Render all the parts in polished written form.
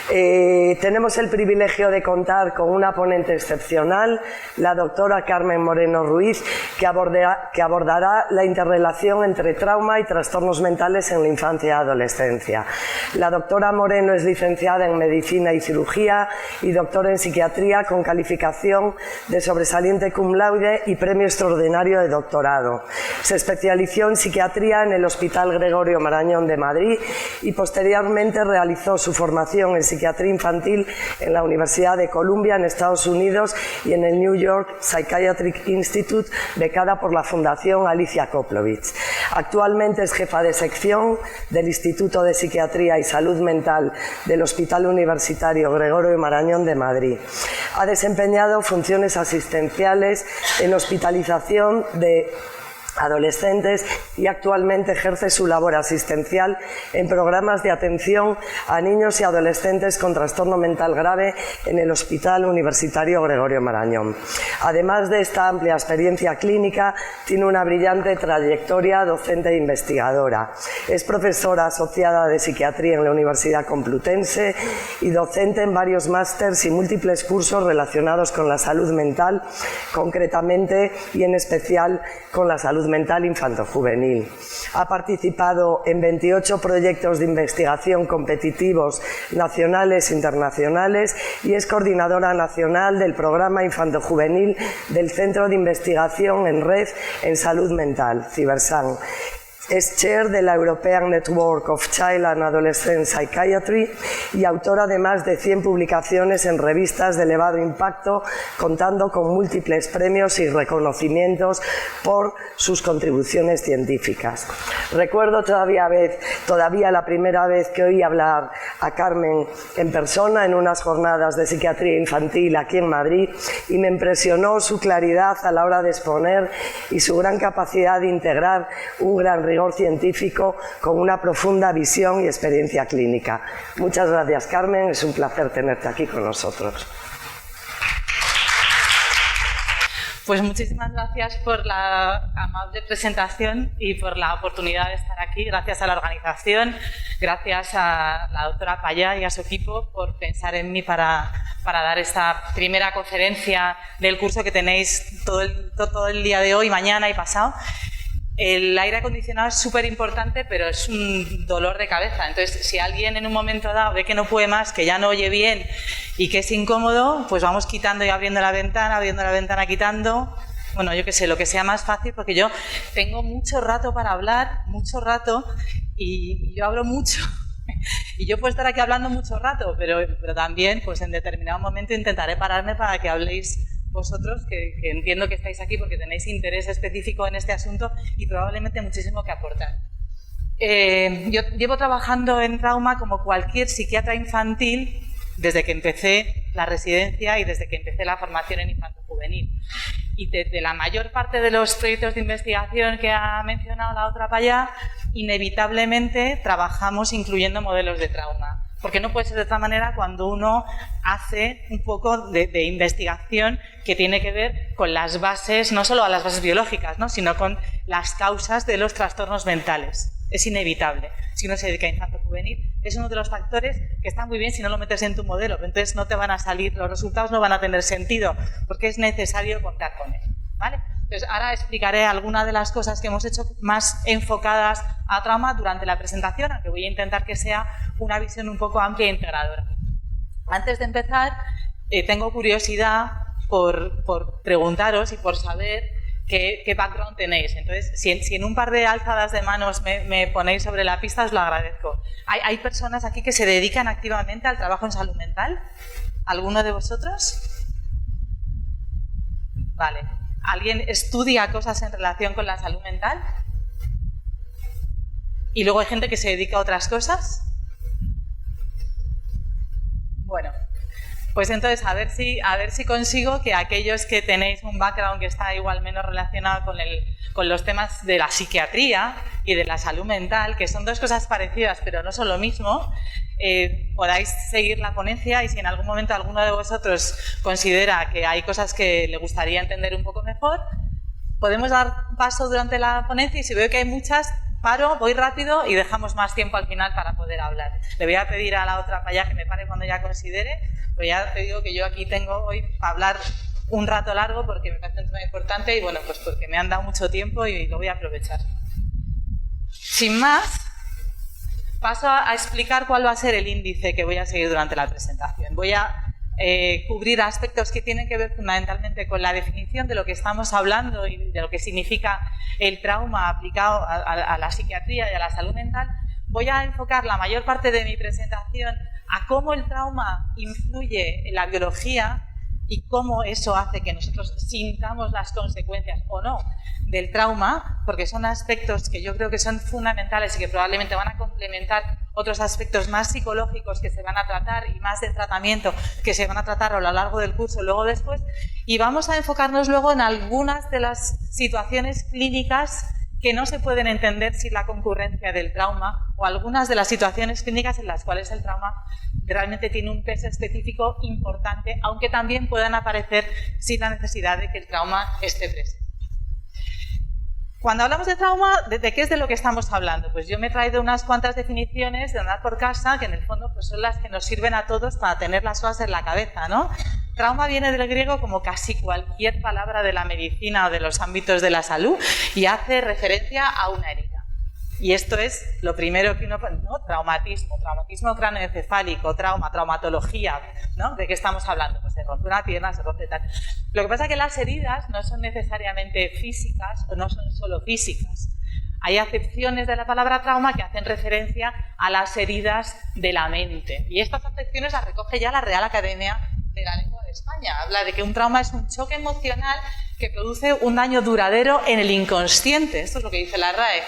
Tenemos el privilegio de contar con una ponente excepcional, la doctora Carmen Moreno Ruiz, que abordará la interrelación entre trauma y trastornos mentales en la infancia y adolescencia. La doctora Moreno es licenciada en Medicina y Cirugía y doctora en Psiquiatría con calificación de sobresaliente cum laude y premio extraordinario de doctorado. Se especializó en Psiquiatría en el Hospital Gregorio Marañón de Madrid y posteriormente realizó su formación en Psiquiatría Infantil en la Universidad de Columbia en Estados Unidos y en el New York Psychiatric Institute, becada por la Fundación Alicia Koplovich. Actualmente es jefa de sección del Instituto de Psiquiatría y Salud Mental del Hospital Universitario Gregorio Marañón de Madrid. Ha desempeñado funciones asistenciales en hospitalización de adolescentes y actualmente ejerce su labor asistencial en programas de atención a niños y adolescentes con trastorno mental grave en el Hospital Universitario Gregorio Marañón. Además de esta amplia experiencia clínica, tiene una brillante trayectoria docente e investigadora. Es profesora asociada de psiquiatría en la Universidad Complutense y docente en varios másters y múltiples cursos relacionados con la salud mental, concretamente y en especial con la salud mental infanto-juvenil. Ha participado en 28 proyectos de investigación competitivos nacionales e internacionales y es coordinadora nacional del programa infanto-juvenil del Centro de Investigación en Red en Salud Mental, Cibersan. Es chair de la European Network of Child and Adolescent Psychiatry y autora de más de 100 publicaciones en revistas de elevado impacto, contando con múltiples premios y reconocimientos por sus contribuciones científicas. Recuerdo todavía la primera vez que oí hablar a Carmen en persona en unas jornadas de psiquiatría infantil aquí en Madrid y me impresionó su claridad a la hora de exponer y su gran capacidad de integrar un gran rigor científico con una profunda visión y experiencia clínica. Muchas gracias, Carmen, es un placer tenerte aquí con nosotros. Pues muchísimas gracias por la amable presentación y por la oportunidad de estar aquí. Gracias a la organización, gracias a la doctora Payá y a su equipo por pensar en mí para dar esta primera conferencia del curso que tenéis todo el día de hoy, mañana y pasado. El aire acondicionado es súper importante, pero es un dolor de cabeza. Entonces, si alguien en un momento dado ve que no puede más, que ya no oye bien y que es incómodo, pues vamos quitando y abriendo la ventana, quitando. Bueno, yo qué sé, lo que sea más fácil, porque yo tengo mucho rato para hablar, mucho rato, y yo hablo mucho. Y yo puedo estar aquí hablando mucho rato, pero también, pues en determinado momento intentaré pararme para que habléis vosotros, que entiendo que estáis aquí porque tenéis interés específico en este asunto y probablemente muchísimo que aportar. Yo llevo trabajando en trauma como cualquier psiquiatra infantil desde que empecé la residencia y desde que empecé la formación en infanto-juvenil. Y desde la mayor parte de los proyectos de investigación que ha mencionado la otra Payá, inevitablemente trabajamos incluyendo modelos de trauma. Porque no puede ser de otra manera cuando uno hace un poco de investigación que tiene que ver con las bases, no solo a las bases biológicas, ¿no?, sino con las causas de los trastornos mentales. Es inevitable. Si uno se dedica a infanto-juvenil, es uno de los factores que está muy bien si no lo metes en tu modelo. Entonces no te van a salir, los resultados no van a tener sentido, porque es necesario contar con él, ¿vale? Entonces, ahora explicaré algunas de las cosas que hemos hecho más enfocadas a trauma durante la presentación, aunque voy a intentar que sea una visión un poco amplia e integradora. Antes de empezar, tengo curiosidad por preguntaros y por saber qué background tenéis. Entonces, si en un par de alzadas de manos me ponéis sobre la pista, os lo agradezco. ¿Hay personas aquí que se dedican activamente al trabajo en salud mental? ¿Alguno de vosotros? Vale. ¿Alguien estudia cosas en relación con la salud mental? ¿Y luego hay gente que se dedica a otras cosas? Bueno, pues entonces a ver si consigo que aquellos que tenéis un background que está igual menos relacionado con los temas de la psiquiatría y de la salud mental, que son dos cosas parecidas pero no son lo mismo, podáis seguir la ponencia, y si en algún momento alguno de vosotros considera que hay cosas que le gustaría entender un poco mejor, podemos dar paso durante la ponencia, y si veo que hay muchas, paro, voy rápido y dejamos más tiempo al final para poder hablar. Le voy a pedir a la otra para allá que me pare cuando ya considere, pero ya te digo que yo aquí tengo hoy para hablar un rato largo porque me parece un tema importante y bueno, pues porque me han dado mucho tiempo y lo voy a aprovechar. Sin más, paso a explicar cuál va a ser el índice que voy a seguir durante la presentación. Voy a cubrir aspectos que tienen que ver fundamentalmente con la definición de lo que estamos hablando y de lo que significa el trauma aplicado a la psiquiatría y a la salud mental. Voy a enfocar la mayor parte de mi presentación a cómo el trauma influye en la biología y cómo eso hace que nosotros sintamos las consecuencias o no del trauma, porque son aspectos que yo creo que son fundamentales y que probablemente van a complementar otros aspectos más psicológicos que se van a tratar y más de tratamiento que se van a tratar a lo largo del curso, luego después, y vamos a enfocarnos luego en algunas de las situaciones clínicas que no se pueden entender sin la concurrencia del trauma o algunas de las situaciones clínicas en las cuales el trauma realmente tiene un peso específico importante, aunque también puedan aparecer sin la necesidad de que el trauma esté presente. Cuando hablamos de trauma, ¿de qué es de lo que estamos hablando? Pues yo me he traído unas cuantas definiciones de andar por casa, que en el fondo pues son las que nos sirven a todos para tener las cosas en la cabeza, ¿no? Trauma viene del griego como casi cualquier palabra de la medicina o de los ámbitos de la salud y hace referencia a una herida. Y esto es lo primero que uno... ¿no? Traumatismo cráneoencefálico, traumatología, ¿no? ¿De qué estamos hablando? Pues se rompe una pierna, se rompe tal. Lo que pasa es que las heridas no son necesariamente físicas o no son solo físicas. Hay acepciones de la palabra trauma que hacen referencia a las heridas de la mente. Y estas acepciones las recoge ya la Real Academia de la Lengua de España. Habla de que un trauma es un choque emocional que produce un daño duradero en el inconsciente. Esto es lo que dice la RAE.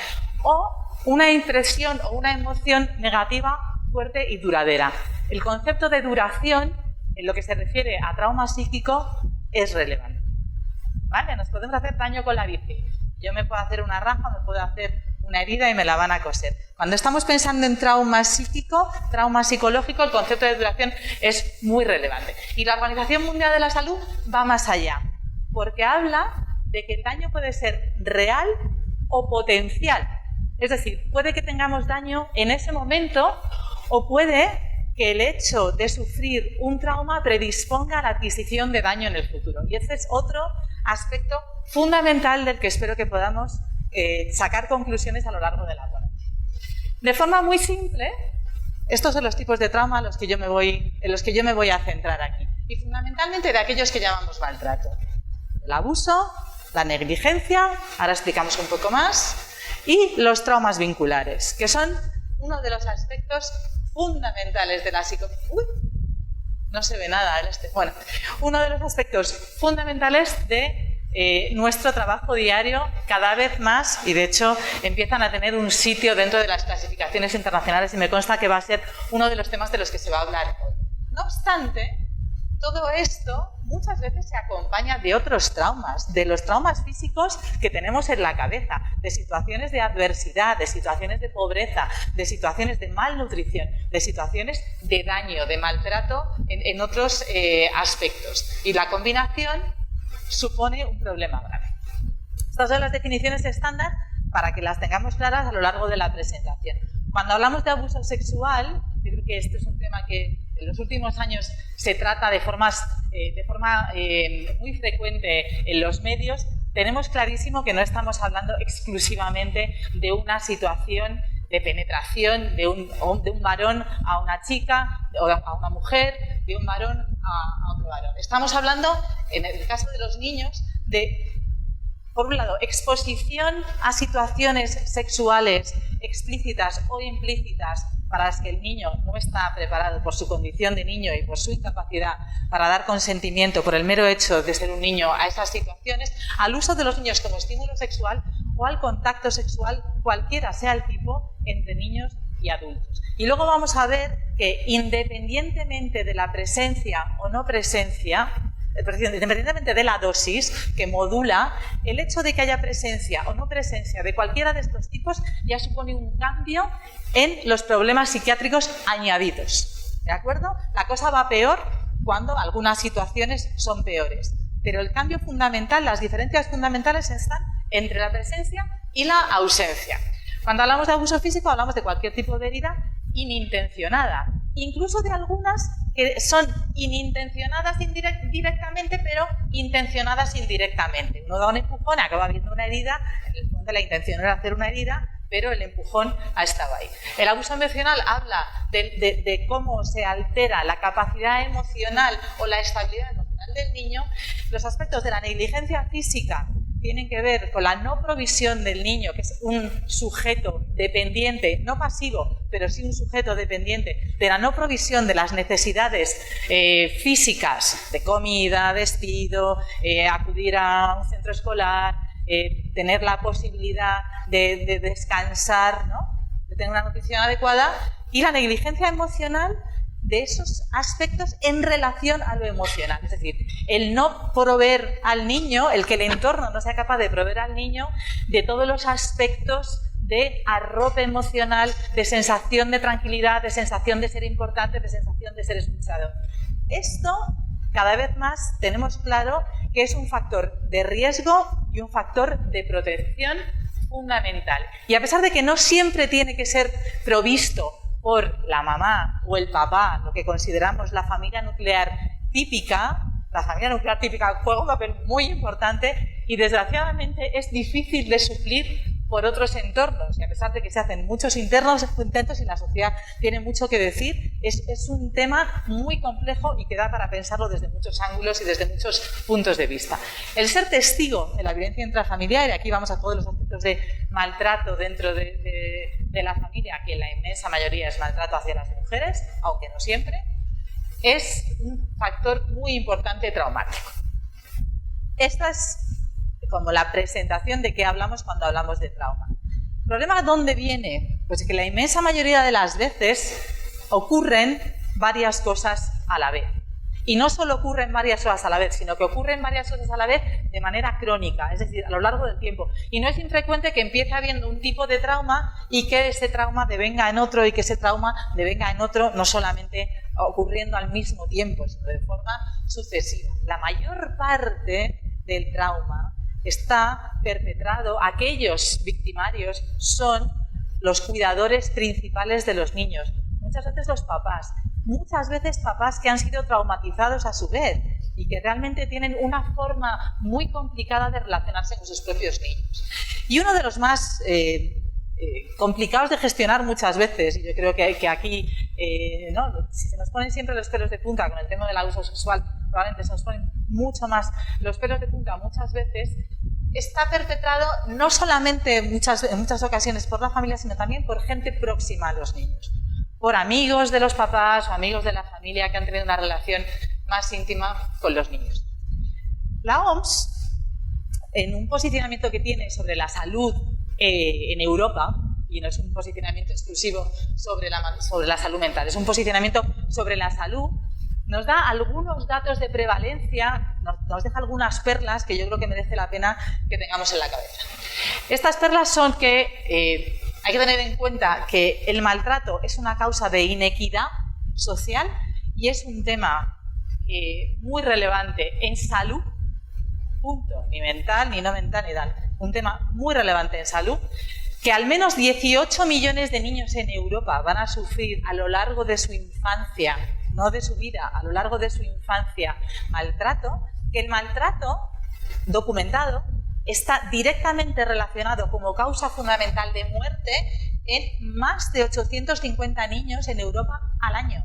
O una impresión o una emoción negativa, fuerte y duradera. El concepto de duración, en lo que se refiere a trauma psíquico, es relevante. ¿Vale? Nos podemos hacer daño con la bici. Yo me puedo hacer una raja, me puedo hacer una herida y me la van a coser. Cuando estamos pensando en trauma psíquico, trauma psicológico, el concepto de duración es muy relevante. Y la Organización Mundial de la Salud va más allá, porque habla de que el daño puede ser real o potencial. Es decir, puede que tengamos daño en ese momento o puede que el hecho de sufrir un trauma predisponga a la adquisición de daño en el futuro. Y ese es otro aspecto fundamental del que espero que podamos sacar conclusiones a lo largo de la ponencia. De forma muy simple, estos son los tipos de trauma en los que yo me voy a centrar aquí. Y fundamentalmente de aquellos que llamamos maltrato. El abuso, la negligencia, ahora explicamos un poco más, y los traumas vinculares, que son uno de los aspectos fundamentales de la psicología. No se ve nada en este. Bueno, uno de los aspectos fundamentales de nuestro trabajo diario, cada vez más, y de hecho empiezan a tener un sitio dentro de las clasificaciones internacionales y me consta que va a ser uno de los temas de los que se va a hablar hoy. No obstante, todo esto muchas veces se acompaña de otros traumas, de los traumas físicos que tenemos en la cabeza, de situaciones de adversidad, de situaciones de pobreza, de situaciones de malnutrición, de situaciones de daño, de maltrato en otros aspectos. Y la combinación supone un problema grave. Estas son las definiciones estándar para que las tengamos claras a lo largo de la presentación. Cuando hablamos de abuso sexual, yo creo que este es un tema que en los últimos años se trata de forma muy frecuente en los medios. Tenemos clarísimo que no estamos hablando exclusivamente de una situación de penetración de un varón a una chica o a una mujer, de un varón a otro varón. Estamos hablando, en el caso de los niños, de, por un lado, exposición a situaciones sexuales explícitas o implícitas para las que el niño no está preparado por su condición de niño y por su incapacidad para dar consentimiento por el mero hecho de ser un niño a esas situaciones, al uso de los niños como estímulo sexual o al contacto sexual, cualquiera sea el tipo, entre niños y adultos. Y luego vamos a ver que independientemente de la presencia o no presencia, independientemente de la dosis que modula, el hecho de que haya presencia o no presencia de cualquiera de estos tipos ya supone un cambio en los problemas psiquiátricos añadidos. ¿De acuerdo? La cosa va peor cuando algunas situaciones son peores. Pero el cambio fundamental, las diferencias fundamentales están entre la presencia y la ausencia. Cuando hablamos de abuso físico hablamos de cualquier tipo de herida inintencionada, incluso de algunas que son inintencionadas directamente, pero intencionadas indirectamente. Uno da un empujón, acaba viendo una herida, en el fondo la intención era hacer una herida, pero el empujón ha estado ahí. El abuso emocional habla de cómo se altera la capacidad emocional o la estabilidad emocional del niño. Los aspectos de la negligencia física tienen que ver con la no provisión del niño, que es un sujeto dependiente, no pasivo, pero sí un sujeto dependiente, de la no provisión de las necesidades físicas, de comida, vestido, acudir a un centro escolar, tener la posibilidad de descansar, ¿no? De tener una nutrición adecuada, y la negligencia emocional de esos aspectos en relación a lo emocional. Es decir, el no proveer al niño, el que el entorno no sea capaz de proveer al niño de todos los aspectos de arrope emocional, de sensación de tranquilidad, de sensación de ser importante, de sensación de ser escuchado. Esto, cada vez más, tenemos claro que es un factor de riesgo y un factor de protección fundamental. Y a pesar de que no siempre tiene que ser provisto por la mamá o el papá, lo que consideramos la familia nuclear típica, la familia nuclear típica juega un papel muy importante y desgraciadamente es difícil de suplir por otros entornos. Y a pesar de que se hacen muchos intentos y la sociedad tiene mucho que decir, es un tema muy complejo y que da para pensarlo desde muchos ángulos y desde muchos puntos de vista. El ser testigo de la violencia intrafamiliar, y aquí vamos a todos los aspectos de maltrato dentro de la familia, que en la inmensa mayoría es maltrato hacia las mujeres, aunque no siempre, es un factor muy importante traumático. Esta es como la presentación de qué hablamos cuando hablamos de trauma. ¿El problema dónde viene? Pues que la inmensa mayoría de las veces ocurren varias cosas a la vez. Y no solo ocurren varias cosas a la vez, sino que ocurren varias cosas a la vez de manera crónica, es decir, a lo largo del tiempo. Y no es infrecuente que empiece habiendo un tipo de trauma y que ese trauma devenga en otro y que ese trauma devenga en otro, no solamente ocurriendo al mismo tiempo, sino de forma sucesiva. La mayor parte del trauma está perpetrado, aquellos victimarios son los cuidadores principales de los niños, muchas veces los papás, muchas veces papás que han sido traumatizados a su vez y que realmente tienen una forma muy complicada de relacionarse con sus propios niños. Y uno de los más complicados de gestionar muchas veces, y yo creo que aquí, ¿no? Si se nos ponen siempre los pelos de punta con el tema del abuso sexual, probablemente se nos ponen mucho más los pelos de punta muchas veces, está perpetrado no solamente en muchas ocasiones por la familia, sino también por gente próxima a los niños, por amigos de los papás o amigos de la familia que han tenido una relación más íntima con los niños. La OMS, en un posicionamiento que tiene sobre la salud en Europa, y no es un posicionamiento exclusivo sobre la salud mental, es un posicionamiento sobre la salud, nos da algunos datos de prevalencia, nos deja algunas perlas que yo creo que merece la pena que tengamos en la cabeza. Estas perlas son que hay que tener en cuenta que el maltrato es una causa de inequidad social y es un tema muy relevante en salud, punto, ni mental, ni no mental, ni tal. Un tema muy relevante en salud, que al menos 18 millones de niños en Europa van a sufrir a lo largo de su infancia, no de su vida, a lo largo de su infancia, maltrato, que el maltrato documentado está directamente relacionado como causa fundamental de muerte en más de 850 niños en Europa al año.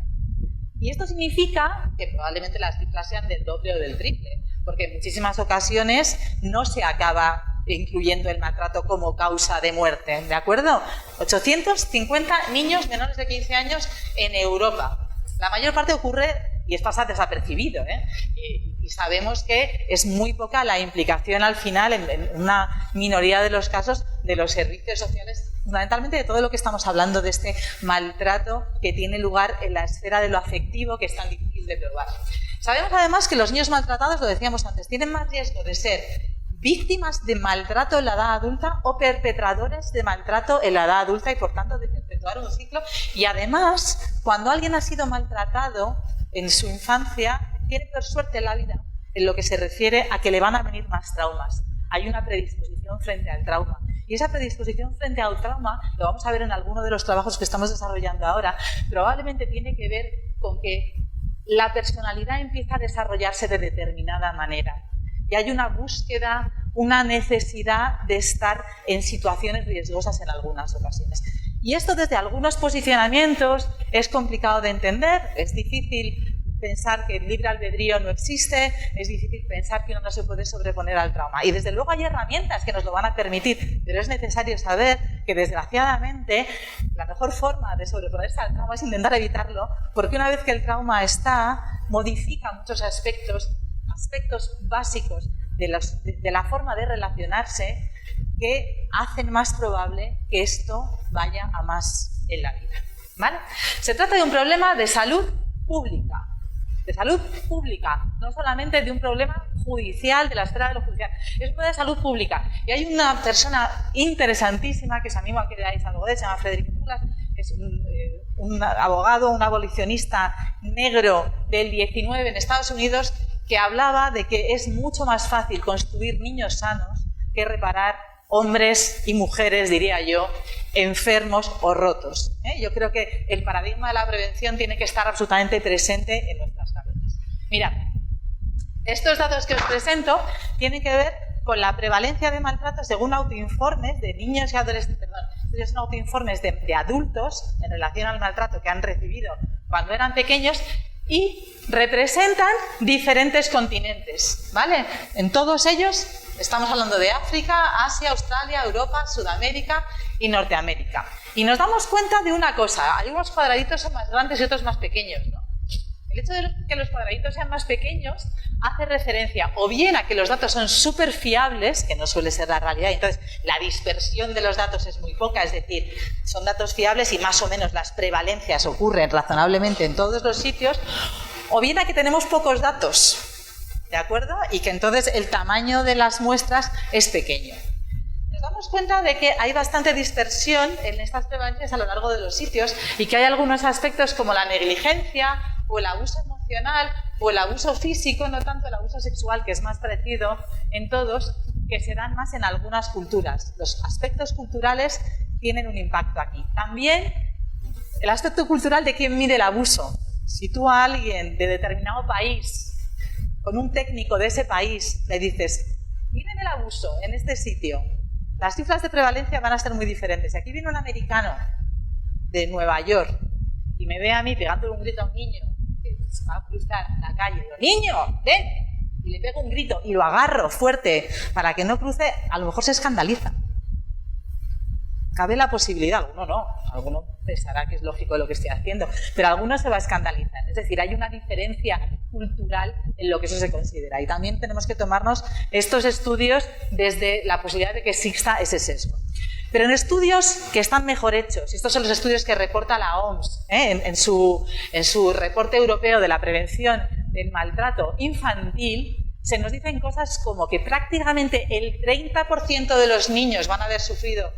Y esto significa que probablemente las cifras sean del doble o del triple, porque en muchísimas ocasiones no se acaba incluyendo el maltrato como causa de muerte, ¿de acuerdo? 850 niños menores de 15 años en Europa. La mayor parte ocurre, y esto pasa desapercibido, y sabemos que es muy poca la implicación al final, en una minoría de los casos, de los servicios sociales, fundamentalmente de todo lo que estamos hablando, de este maltrato que tiene lugar en la esfera de lo afectivo, que es tan difícil de probar. Sabemos además que los niños maltratados, lo decíamos antes, tienen más riesgo de ser víctimas de maltrato en la edad adulta o perpetradores de maltrato en la edad adulta y por tanto de perpetuar un ciclo. Y además, cuando alguien ha sido maltratado en su infancia, tiene peor suerte en la vida en lo que se refiere a que le van a venir más traumas. Hay una predisposición frente al trauma. Y esa predisposición frente al trauma, lo vamos a ver en alguno de los trabajos que estamos desarrollando ahora, probablemente tiene que ver con que la personalidad empieza a desarrollarse de determinada manera. Y hay una búsqueda, una necesidad de estar en situaciones riesgosas en algunas ocasiones. Y esto desde algunos posicionamientos es complicado de entender, es difícil pensar que el libre albedrío no existe, es difícil pensar que uno no se puede sobreponer al trauma. Y desde luego hay herramientas que nos lo van a permitir, pero es necesario saber que desgraciadamente la mejor forma de sobreponerse al trauma es intentar evitarlo, porque una vez que el trauma está, modifica muchos aspectos básicos de la forma de relacionarse que hacen más probable que esto vaya a más en la vida. ¿Vale? Se trata de un problema de salud pública. De salud pública, no solamente de un problema judicial, de la esfera de lo judicial, es un problema de salud pública. Y hay una persona interesantísima que os animo a que veáis algo de él, se llama Frederick Douglass, que es un abogado, un abolicionista negro del 19 en Estados Unidos, que hablaba de que es mucho más fácil construir niños sanos que reparar hombres y mujeres, diría yo, enfermos o rotos. Yo creo que el paradigma de la prevención tiene que estar absolutamente presente en nuestras cabezas. Mirad, estos datos que os presento tienen que ver con la prevalencia de maltrato según autoinformes de niños y adolescentes, son autoinformes de adultos en relación al maltrato que han recibido cuando eran pequeños y representan diferentes continentes, ¿vale? En todos ellos estamos hablando de África, Asia, Australia, Europa, Sudamérica y Norteamérica. Y nos damos cuenta de una cosa, hay unos cuadraditos son más grandes y otros más pequeños, ¿no? El hecho de que los cuadraditos sean más pequeños hace referencia o bien a que los datos son súper fiables, que no suele ser la realidad, entonces la dispersión de los datos es muy poca, es decir, son datos fiables y más o menos las prevalencias ocurren razonablemente en todos los sitios, o bien a que tenemos pocos datos, ¿de acuerdo? Y que entonces el tamaño de las muestras es pequeño. Nos damos cuenta de que hay bastante dispersión en estas prevalencias a lo largo de los sitios y que hay algunos aspectos como la negligencia o el abuso emocional o el abuso físico, no tanto el abuso sexual, que es más parecido en todos, que se dan más en algunas culturas. Los aspectos culturales tienen un impacto aquí. También el aspecto cultural de quién mide el abuso. Si tú a alguien de determinado país, con un técnico de ese país, le dices, miren el abuso en este sitio, las cifras de prevalencia van a ser muy diferentes. Si aquí viene un americano de Nueva York y me ve a mí pegándole un grito a un niño que va a cruzar la calle, y digo, ¡niño, ven! Y le pego un grito y lo agarro fuerte para que no cruce, a lo mejor se escandaliza. Cabe la posibilidad, alguno pensará que es lógico lo que estoy haciendo, pero alguno se va a escandalizar. Es decir, hay una diferencia cultural en lo que eso se considera. Y también tenemos que tomarnos estos estudios desde la posibilidad de que exista ese sesgo. Pero en estudios que están mejor hechos, y estos son los estudios que reporta la OMS en su reporte europeo de la prevención del maltrato infantil, se nos dicen cosas como que prácticamente el 30% de los niños van a haber sufrido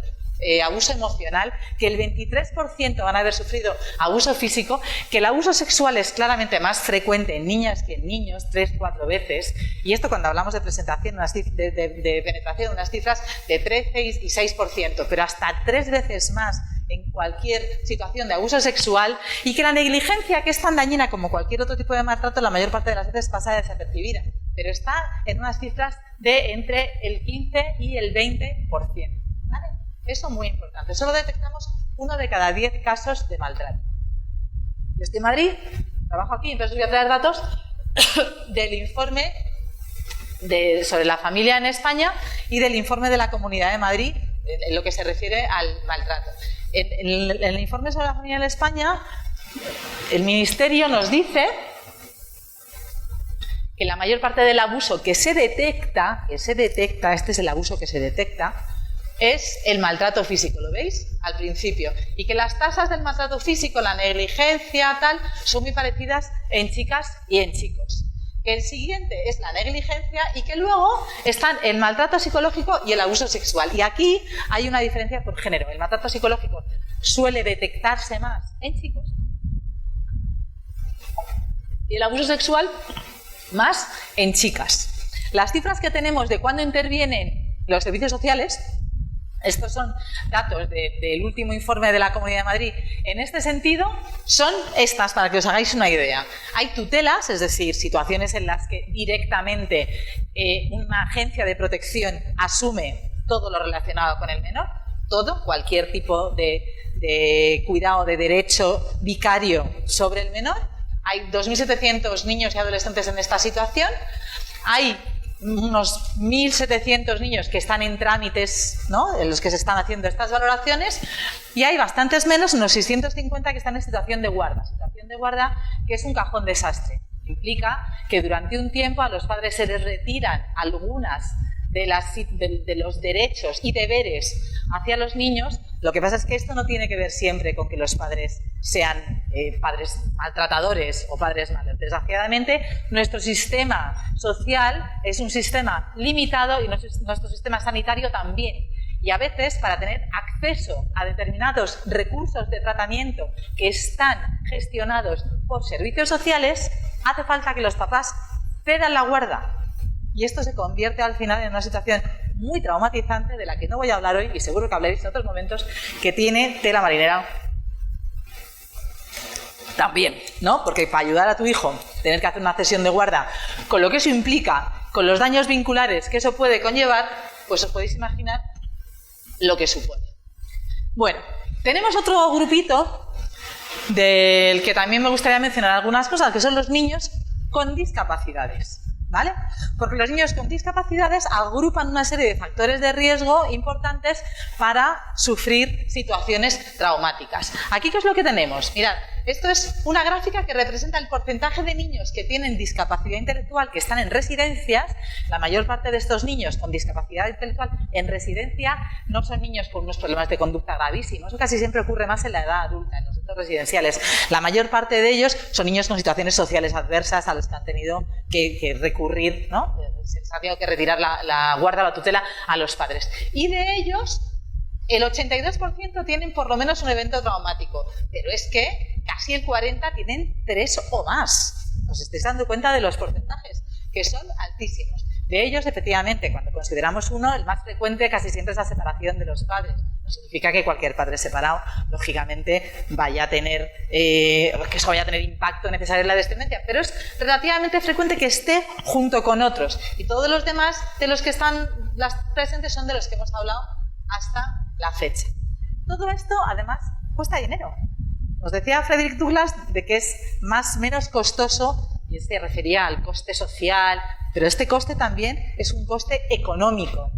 abuso emocional, que el 23% van a haber sufrido abuso físico, que el abuso sexual es claramente más frecuente en niñas que en niños, 3-4 veces, y esto cuando hablamos de presentación, de penetración, unas cifras de 13 y 6%, pero hasta 3 veces más en cualquier situación de abuso sexual, y que la negligencia, que es tan dañina como cualquier otro tipo de maltrato, la mayor parte de las veces pasa desapercibida, pero está en unas cifras de entre el 15 y el 20%. ¿Vale? Eso muy importante. Solo detectamos 1 de cada 10 casos de maltrato. Yo estoy en Madrid, trabajo aquí, entonces voy a traer datos del informe sobre la familia en España y del informe de la Comunidad de Madrid en lo que se refiere al maltrato. En el informe sobre la familia en España, el Ministerio nos dice que la mayor parte del abuso que se detecta, este es el abuso que se detecta, es el maltrato físico, ¿lo veis? Al principio. Y que las tasas del maltrato físico, la negligencia, tal, son muy parecidas en chicas y en chicos. Que el siguiente es la negligencia y que luego están el maltrato psicológico y el abuso sexual. Y aquí hay una diferencia por género. El maltrato psicológico suele detectarse más en chicos y el abuso sexual más en chicas. Las cifras que tenemos de cuándo intervienen los servicios sociales Estos son datos del último informe de la Comunidad de Madrid. En este sentido, son estas, para que os hagáis una idea. Hay tutelas, es decir, situaciones en las que directamente una agencia de protección asume todo lo relacionado con el menor, todo, cualquier tipo de cuidado, de derecho vicario sobre el menor. Hay 2.700 niños y adolescentes en esta situación. Hay unos 1.700 niños que están en trámites, ¿no?, en los que se están haciendo estas valoraciones, y hay bastantes menos, unos 650 que están en situación de guarda. Situación de guarda que es un cajón desastre. Implica que durante un tiempo a los padres se les retiran algunas de los derechos y deberes hacia los niños. Lo que pasa es que esto no tiene que ver siempre con que los padres sean padres maltratadores o padres malos. Desgraciadamente, nuestro sistema social es un sistema limitado y nuestro sistema sanitario también. Y a veces, para tener acceso a determinados recursos de tratamiento que están gestionados por servicios sociales, hace falta que los papás cedan la guarda. Y esto se convierte al final en una situación muy traumatizante, de la que no voy a hablar hoy, y seguro que hablaréis en otros momentos, que tiene tela marinera también, ¿no? Porque para ayudar a tu hijo, tener que hacer una cesión de guarda, con lo que eso implica, con los daños vinculares que eso puede conllevar, pues os podéis imaginar lo que supone. Bueno, tenemos otro grupito del que también me gustaría mencionar algunas cosas, que son los niños con discapacidades. ¿Vale? Porque los niños con discapacidades agrupan una serie de factores de riesgo importantes para sufrir situaciones traumáticas. Aquí, ¿qué es lo que tenemos? Mirad, esto es una gráfica que representa el porcentaje de niños que tienen discapacidad intelectual que están en residencias. La mayor parte de estos niños con discapacidad intelectual en residencia no son niños con unos problemas de conducta gravísimos. Eso casi siempre ocurre más en la edad adulta, en los centros residenciales. La mayor parte de ellos son niños con situaciones sociales adversas a los que han tenido que recurrir, ¿no? Se les ha tenido que retirar la guarda o la tutela a los padres. Y de ellos, el 82% tienen por lo menos un evento traumático, pero es que casi el 40% tienen 3 o más. ¿Os estáis dando cuenta de los porcentajes? Que son altísimos. De ellos, efectivamente, cuando consideramos uno, el más frecuente casi siempre es la separación de los padres. No significa que cualquier padre separado, lógicamente, vaya a tener, que eso vaya a tener impacto necesario en la descendencia, pero es relativamente frecuente que esté junto con otros. Y todos los demás de los que están presentes son de los que hemos hablado hasta la fecha. Todo esto, además, cuesta dinero. Nos decía Frederick Douglass de que es menos costoso, y se refería al coste social, pero este coste también es un coste económico.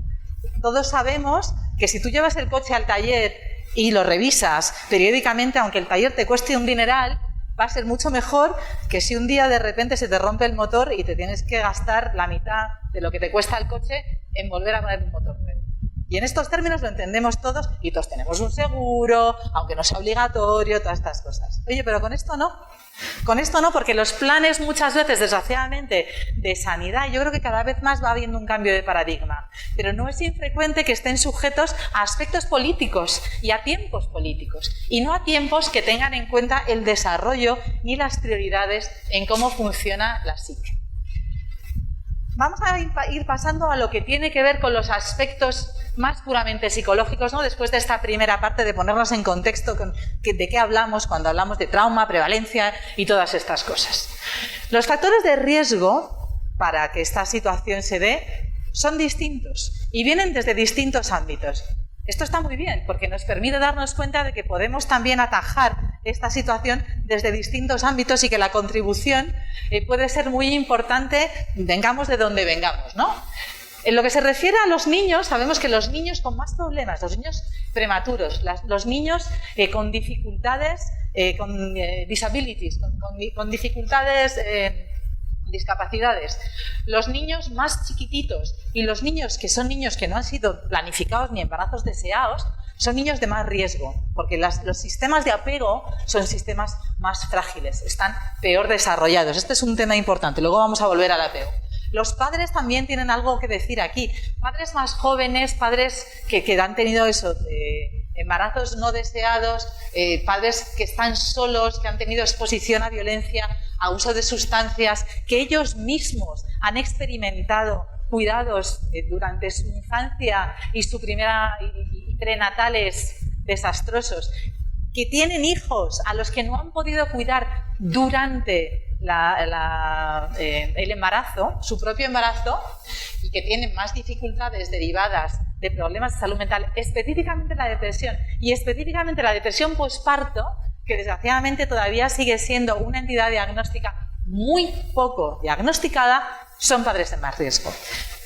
Todos sabemos que si tú llevas el coche al taller y lo revisas periódicamente, aunque el taller te cueste un dineral, va a ser mucho mejor que si un día de repente se te rompe el motor y te tienes que gastar la mitad de lo que te cuesta el coche en volver a poner un motor nuevo. Y en estos términos lo entendemos todos, y todos tenemos un seguro, aunque no sea obligatorio, todas estas cosas. Oye, pero con esto no. Con esto no, porque los planes muchas veces, desgraciadamente, de sanidad, yo creo que cada vez más va habiendo un cambio de paradigma. Pero no es infrecuente que estén sujetos a aspectos políticos y a tiempos políticos, y no a tiempos que tengan en cuenta el desarrollo ni las prioridades en cómo funciona la psique. Vamos a ir pasando a lo que tiene que ver con los aspectos más puramente psicológicos, ¿no? Después de esta primera parte de ponernos en contexto de qué hablamos cuando hablamos de trauma, prevalencia y todas estas cosas. Los factores de riesgo para que esta situación se dé son distintos y vienen desde distintos ámbitos. Esto está muy bien porque nos permite darnos cuenta de que podemos también atajar esta situación desde distintos ámbitos y que la contribución puede ser muy importante, vengamos de donde vengamos, ¿no? En lo que se refiere a los niños, sabemos que los niños con más problemas, los niños prematuros, los niños con dificultades, con disabilities, con dificultades, discapacidades, los niños más chiquititos y los niños que son niños que no han sido planificados ni embarazos deseados, son niños de más riesgo, porque los sistemas de apego son sistemas más frágiles, están peor desarrollados. Este es un tema importante, luego vamos a volver al apego. Los padres también tienen algo que decir aquí. Padres más jóvenes, padres que han tenido eso, embarazos no deseados, padres que están solos, que han tenido exposición a violencia, a uso de sustancias, que ellos mismos han experimentado cuidados durante su infancia y su primera y prenatales desastrosos, que tienen hijos a los que no han podido cuidar durante el embarazo, su propio embarazo, y que tienen más dificultades derivadas de problemas de salud mental, específicamente la depresión, y específicamente la depresión posparto, que desgraciadamente todavía sigue siendo una entidad diagnóstica muy poco diagnosticada, son padres de más riesgo.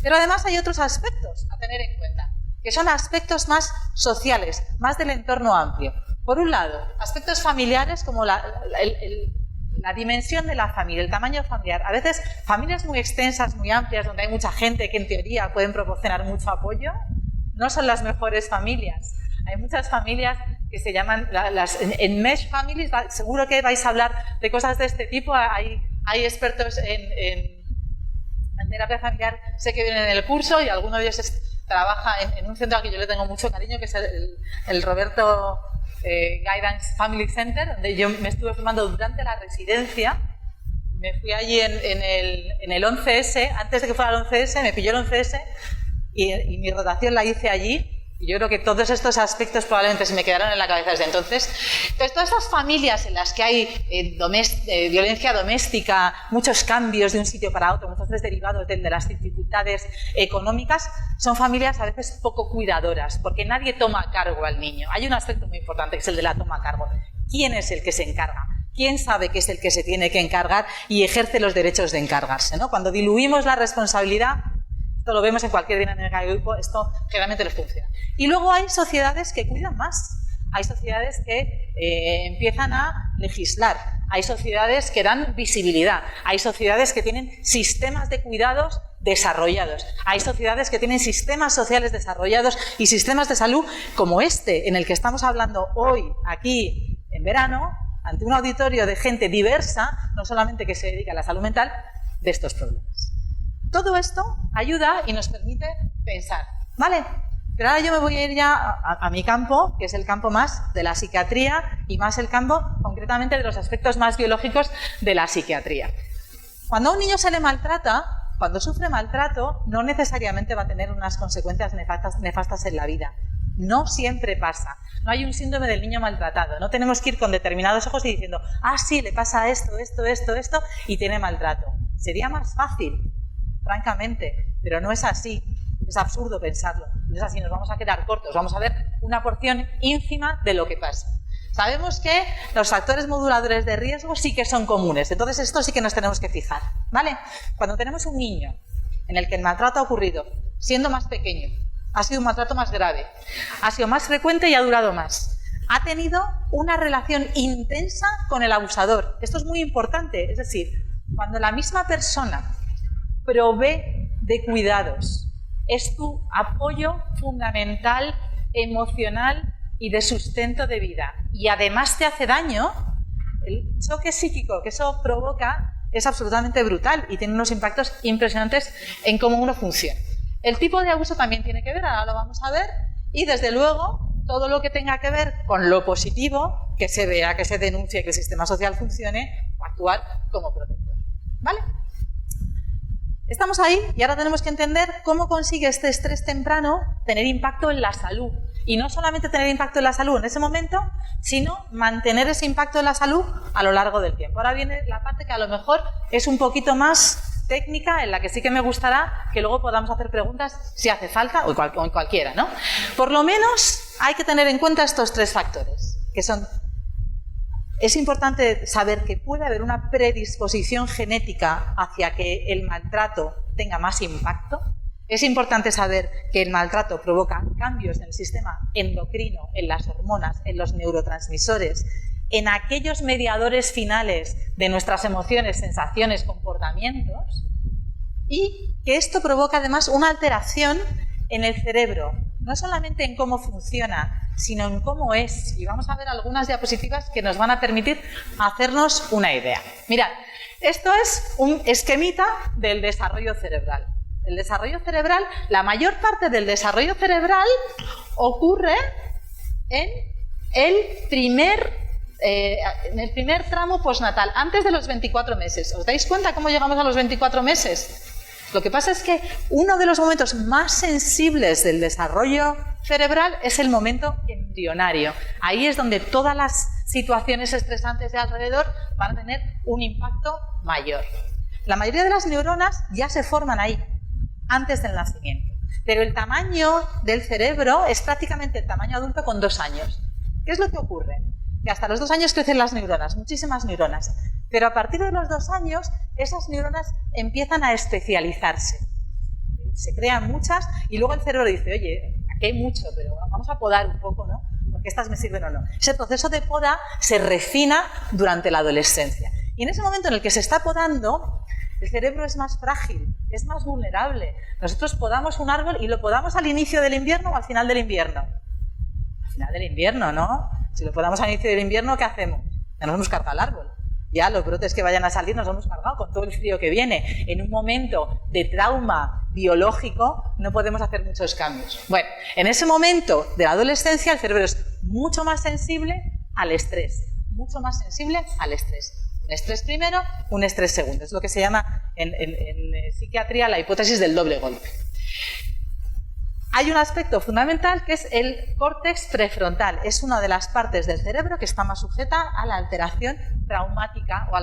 Pero además hay otros aspectos a tener en cuenta, que son aspectos más sociales, más del entorno amplio. Por un lado, aspectos familiares como la dimensión de la familia, el tamaño familiar. A veces familias muy extensas, muy amplias, donde hay mucha gente que en teoría pueden proporcionar mucho apoyo, no son las mejores familias. Hay muchas familias que se llaman en mesh families, seguro que vais a hablar de cosas de este tipo. Hay expertos en terapia familiar, sé que vienen en el curso, y alguno de ellos trabaja en un centro al que yo le tengo mucho cariño, que es el Roberto Guidance Family Center, donde yo me estuve formando durante la residencia. Me fui allí en el 11S, antes de que fuera el 11S, me pilló el 11S y mi rotación la hice allí. Y yo creo que todos estos aspectos probablemente se me quedaron en la cabeza desde entonces. Entonces, todas estas familias en las que hay violencia doméstica, muchos cambios de un sitio para otro, muchas veces derivados de las dificultades económicas, son familias a veces poco cuidadoras, porque nadie toma a cargo al niño. Hay un aspecto muy importante que es el de la toma a cargo. ¿Quién es el que se encarga? ¿Quién sabe que es el que se tiene que encargar y ejerce los derechos de encargarse, ¿no? Cuando diluimos la responsabilidad, esto lo vemos en cualquier dinámica de grupo, esto generalmente no funciona. Y luego hay sociedades que cuidan más, hay sociedades que empiezan a legislar, hay sociedades que dan visibilidad, hay sociedades que tienen sistemas de cuidados desarrollados, hay sociedades que tienen sistemas sociales desarrollados y sistemas de salud como este, en el que estamos hablando hoy, aquí en verano, ante un auditorio de gente diversa, no solamente que se dedica a la salud mental, de estos problemas. Todo esto ayuda y nos permite pensar, ¿vale? Pero ahora yo me voy a ir ya a mi campo, que es el campo más de la psiquiatría y más el campo concretamente de los aspectos más biológicos de la psiquiatría. Cuando a un niño se le maltrata, cuando sufre maltrato, no necesariamente va a tener unas consecuencias nefastas en la vida. No siempre pasa. No hay un síndrome del niño maltratado. No tenemos que ir con determinados ojos y diciendo, ah, sí, le pasa esto, y tiene maltrato. Sería más fácil, francamente, pero no es así. Es absurdo pensarlo. No es así, nos vamos a quedar cortos. Vamos a ver una porción ínfima de lo que pasa. Sabemos que los factores moduladores de riesgo sí que son comunes. Entonces, esto sí que nos tenemos que fijar, ¿vale? Cuando tenemos un niño en el que el maltrato ha ocurrido siendo más pequeño, ha sido un maltrato más grave, ha sido más frecuente y ha durado más, ha tenido una relación intensa con el abusador. Esto es muy importante. Es decir, cuando la misma persona provee de cuidados, es tu apoyo fundamental, emocional y de sustento de vida, y además te hace daño, el choque psíquico que eso provoca es absolutamente brutal y tiene unos impactos impresionantes en cómo uno funciona. El tipo de abuso también tiene que ver, ahora lo vamos a ver, y desde luego todo lo que tenga que ver con lo positivo, que se vea, que se denuncie, que el sistema social funcione, actuar como protector, ¿vale? Estamos ahí y ahora tenemos que entender cómo consigue este estrés temprano tener impacto en la salud. Y no solamente tener impacto en la salud en ese momento, sino mantener ese impacto en la salud a lo largo del tiempo. Ahora viene la parte que a lo mejor es un poquito más técnica, en la que sí que me gustará que luego podamos hacer preguntas si hace falta o en cualquiera, ¿no? Por lo menos hay que tener en cuenta estos tres factores, que son... Es importante saber que puede haber una predisposición genética hacia que el maltrato tenga más impacto. Es importante saber que el maltrato provoca cambios en el sistema endocrino, en las hormonas, en los neurotransmisores, en aquellos mediadores finales de nuestras emociones, sensaciones, comportamientos, y que esto provoca además una alteración en el cerebro, no solamente en cómo funciona, sino en cómo es. Y vamos a ver algunas diapositivas que nos van a permitir hacernos una idea. Mirad, esto es un esquemita del desarrollo cerebral. El desarrollo cerebral, la mayor parte del desarrollo cerebral ocurre en el primer tramo postnatal, antes de los 24 meses. ¿Os dais cuenta cómo llegamos a los 24 meses? Lo que pasa es que uno de los momentos más sensibles del desarrollo cerebral es el momento embrionario. Ahí es donde todas las situaciones estresantes de alrededor van a tener un impacto mayor. La mayoría de las neuronas ya se forman ahí, antes del nacimiento. Pero el tamaño del cerebro es prácticamente el tamaño adulto con 2 años. ¿Qué es lo que ocurre? Que hasta los 2 años crecen las neuronas, muchísimas neuronas. Pero a partir de los 2 años, esas neuronas empiezan a especializarse. Se crean muchas y luego el cerebro dice, oye, aquí hay mucho, pero vamos a podar un poco, ¿no? Porque estas me sirven o no. Ese proceso de poda se refina durante la adolescencia. Y en ese momento en el que se está podando, el cerebro es más frágil, es más vulnerable. Nosotros podamos un árbol y lo podamos al inicio del invierno o al final del invierno. Al final del invierno, ¿no? Si lo podamos al inicio del invierno, ¿qué hacemos? Ya nos hemos cargado el árbol. Ya los brotes que vayan a salir nos hemos cargado con todo el frío que viene. En un momento de trauma biológico no podemos hacer muchos cambios. Bueno, en ese momento de la adolescencia el cerebro es mucho más sensible al estrés. Mucho más sensible al estrés. Un estrés primero, un estrés segundo. Es lo que se llama en psiquiatría la hipótesis del doble golpe. Hay un aspecto fundamental que es el córtex prefrontal. Es una de las partes del cerebro que está más sujeta a la alteración traumática o a